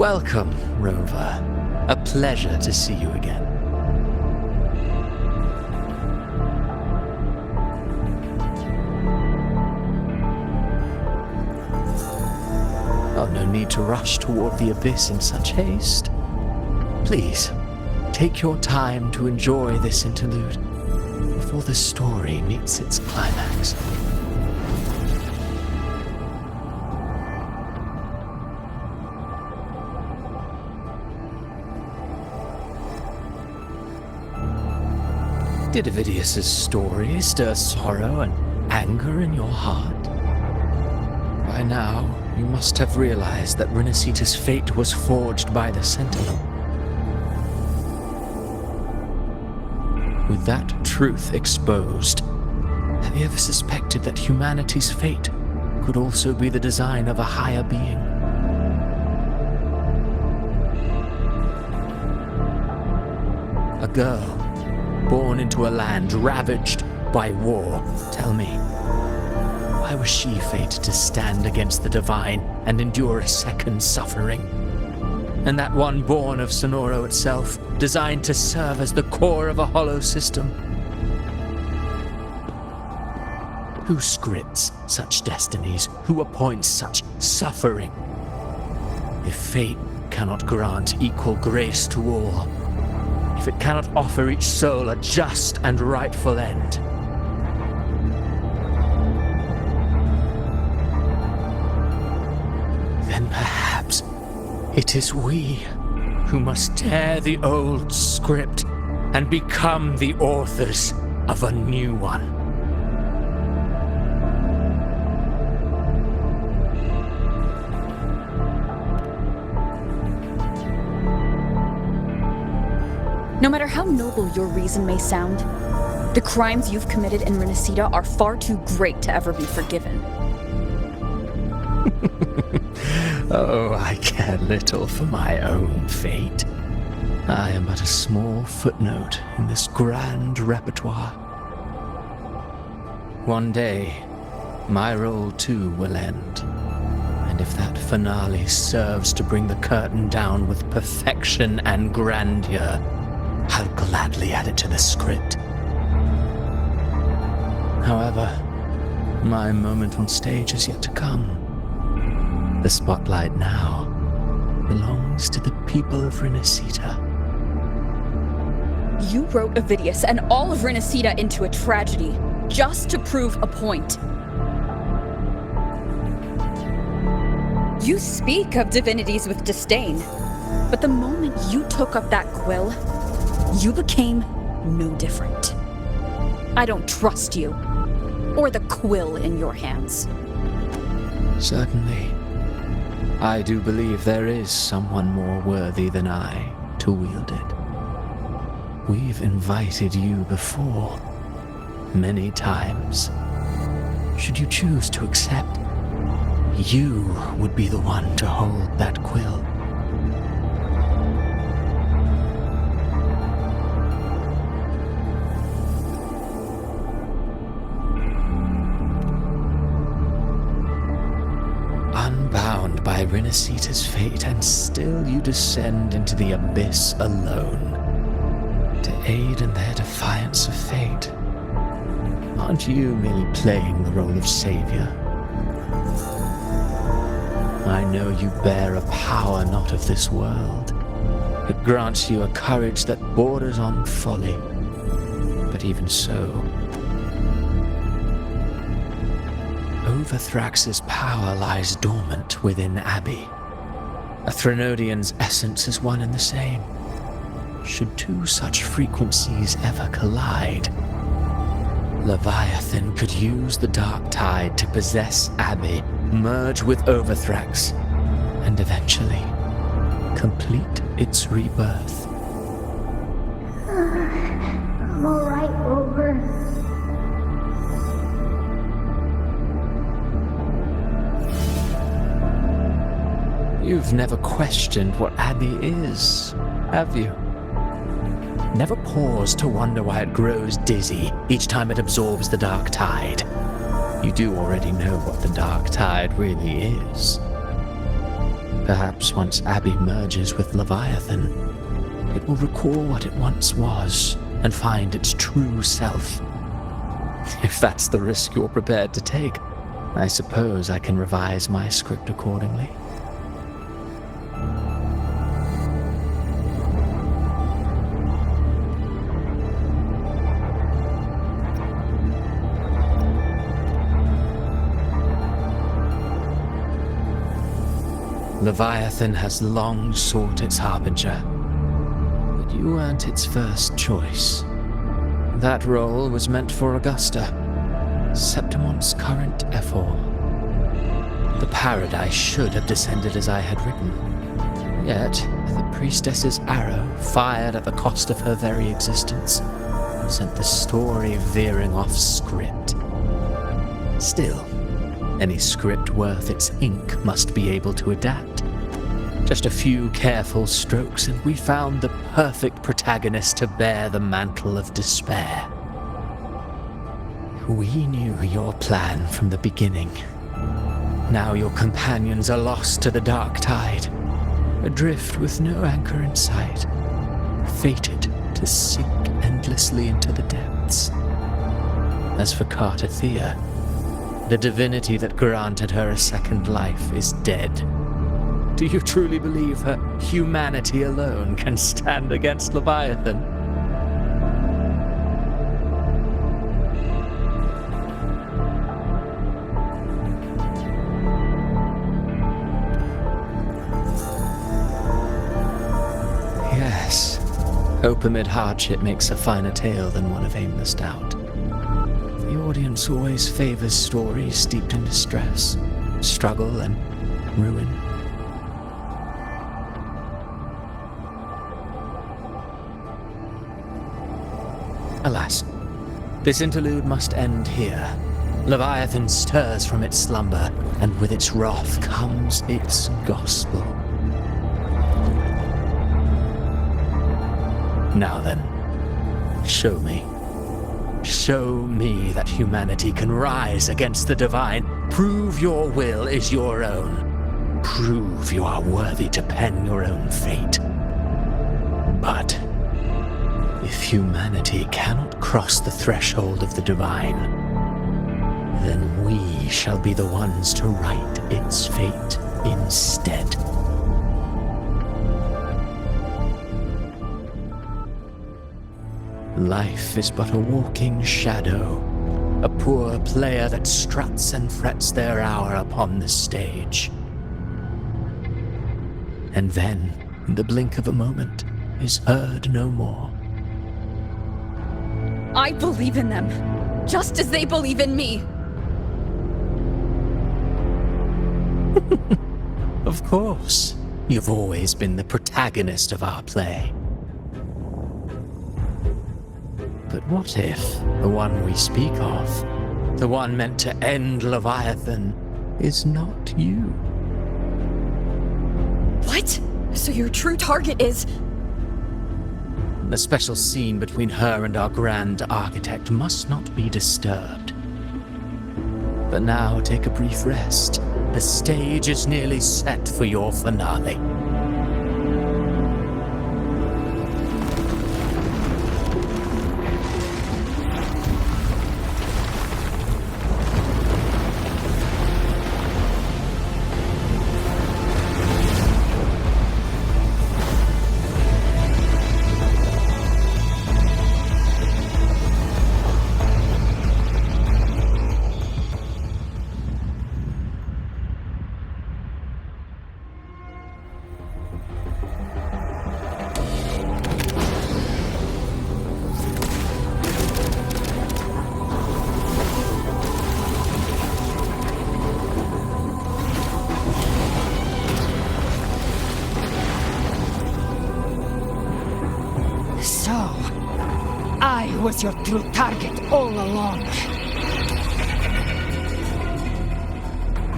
Speaker 13: Welcome, Rover. A pleasure to see you again. Oh, no need to rush toward the abyss in such haste. Please, take your time to enjoy this interlude before the story meets its climax. Did Ovidius's story stir sorrow and anger in your heart? By now, you must have realized that Rinascita's fate was forged by the Sentinel. With that truth exposed, have you ever suspected that humanity's fate could also be the design of a higher being? A girl born into a land ravaged by war. Tell me, why was she fated to stand against the divine and endure a second suffering? And that one born of Sonoro itself, designed to serve as the core of a hollow system? Who scripts such destinies? Who appoints such suffering? If fate cannot grant equal grace to all, if it cannot offer each soul a just and rightful end, then perhaps it is we who must tear the old script and become the authors of a new one.
Speaker 16: No matter how noble your reason may sound, the crimes you've committed in Rinascita are far too great to ever be forgiven.
Speaker 13: Oh, I care little for my own fate. I am but a small footnote in this grand repertoire. One day, my role too will end. And if that finale serves to bring the curtain down with perfection and grandeur, I'll gladly add it to the script. However, my moment on stage is yet to come. The spotlight now belongs to the people of Rinascita.
Speaker 16: You wrote Ovidius and all of Rinascita into a tragedy, just to prove a point. You speak of divinities with disdain, but the moment you took up that quill, you became no different. I don't trust you, or the quill in your hands.
Speaker 13: Certainly. I do believe there is someone more worthy than I to wield it. We've invited you before, many times. Should you choose to accept, you would be the one to hold that quill. Unbound by Rinascita's fate, and still you descend into the abyss alone, to aid in their defiance of fate. Aren't you merely playing the role of savior? I know you bear a power not of this world. It grants you a courage that borders on folly. But even so, Overthrax's power lies dormant within Abbey. A Threnodian's essence is one and the same. Should two such frequencies ever collide, Leviathan could use the dark tide to possess Abbey, merge with Overthrax, and eventually complete its rebirth.
Speaker 10: I'm alright, Rover.
Speaker 13: You've never questioned what Abbey is, have you? Never paused to wonder why it grows dizzy each time it absorbs the dark tide. You do already know what the dark tide really is. Perhaps once Abby merges with Leviathan, it will recall what it once was and find its true self. If that's the risk you're prepared to take, I suppose I can revise my script accordingly. Leviathan has long sought its harbinger, but you weren't its first choice. That role was meant for Augusta, Septimont's current ephor. The paradise should have descended as I had written. Yet, the priestess's arrow, fired at the cost of her very existence, sent the story veering off script. Still, any script worth its ink must be able to adapt. Just a few careful strokes and we found the perfect protagonist to bear the mantle of despair. We knew your plan from the beginning. Now your companions are lost to the dark tide, adrift with no anchor in sight, fated to sink endlessly into the depths. As for Cartathea, the divinity that granted her a second life is dead. Do you truly believe her humanity alone can stand against Leviathan? Yes, hope amid hardship makes a finer tale than one of aimless doubt. The audience always favors stories steeped in distress, struggle, and ruin. Alas, this interlude must end here. Leviathan stirs from its slumber, and with its wrath comes its gospel. Now then, show me. Show me that humanity can rise against the divine. Prove your will is your own. Prove you are worthy to pen your own fate. But if humanity cannot cross the threshold of the divine, then we shall be the ones to write its fate instead. Life is but a walking shadow, a poor player that struts and frets their hour upon the stage. And then, in the blink of a moment, is heard no more.
Speaker 2: I believe in them, just as they believe in me.
Speaker 13: Of course, you've always been the protagonist of our play. But what if the one we speak of, the one meant to end Leviathan, is not you?
Speaker 2: What? So your true target is...
Speaker 13: The special scene between her and our grand architect must not be disturbed. But now take a brief rest. The stage is nearly set for your finale.
Speaker 2: Was your true target all along.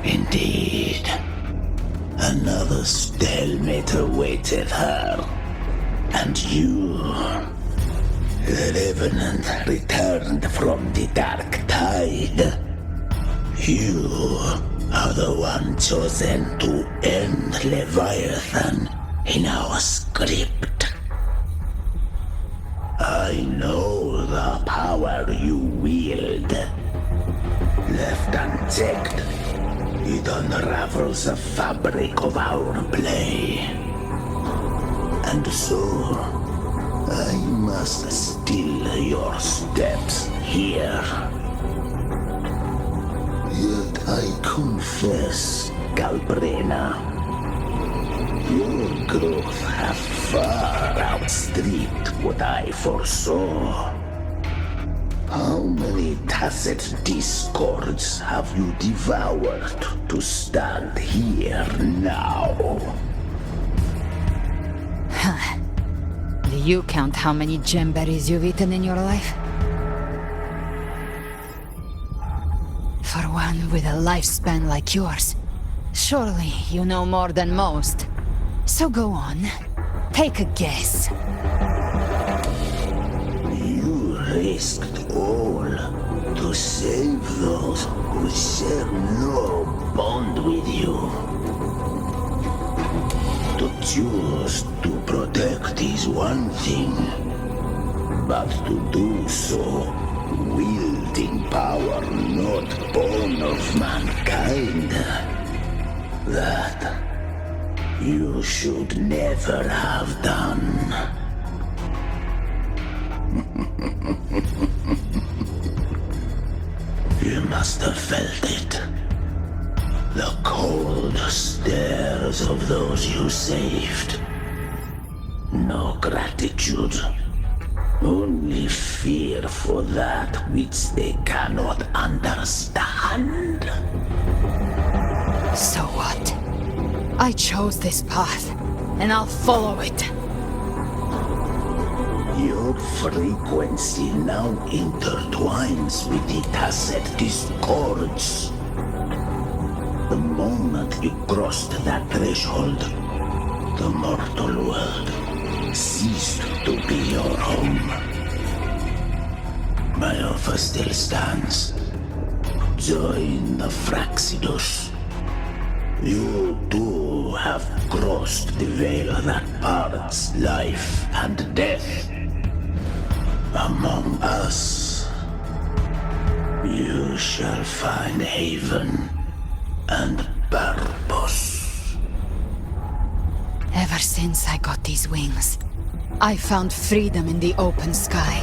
Speaker 17: Indeed. Another stalemate awaited her. And you, the revenant returned from the dark tide. You are the one chosen to end Leviathan in our script. I know the power you wield. Left unchecked, it unravels the fabric of our play. And so, I must still your steps here. Yet I confess, Galbrena, your growth has far outstripped what I foresaw. How many tacit discords have you devoured to stand here now?
Speaker 2: Do you count how many gemberries you've eaten in your life? For one with a lifespan like yours, surely you know more than most. So go on, take a guess.
Speaker 17: You risked all to save those who share no bond with you. To choose to protect is one thing, but to do so wielding power not born of mankind, that you should never have done. You must have felt it. The cold stares of those you saved. No gratitude. Only fear for that which they cannot understand.
Speaker 2: So what? I chose this path, and I'll follow it.
Speaker 17: Your frequency now intertwines with the tacit discords. The moment you crossed that threshold, the mortal world ceased to be your home. My offer still stands. Join the Fraxidus. You too have crossed the veil that parts life and death. Among us, you shall find haven and purpose.
Speaker 2: Ever since I got these wings, I found freedom in the open sky.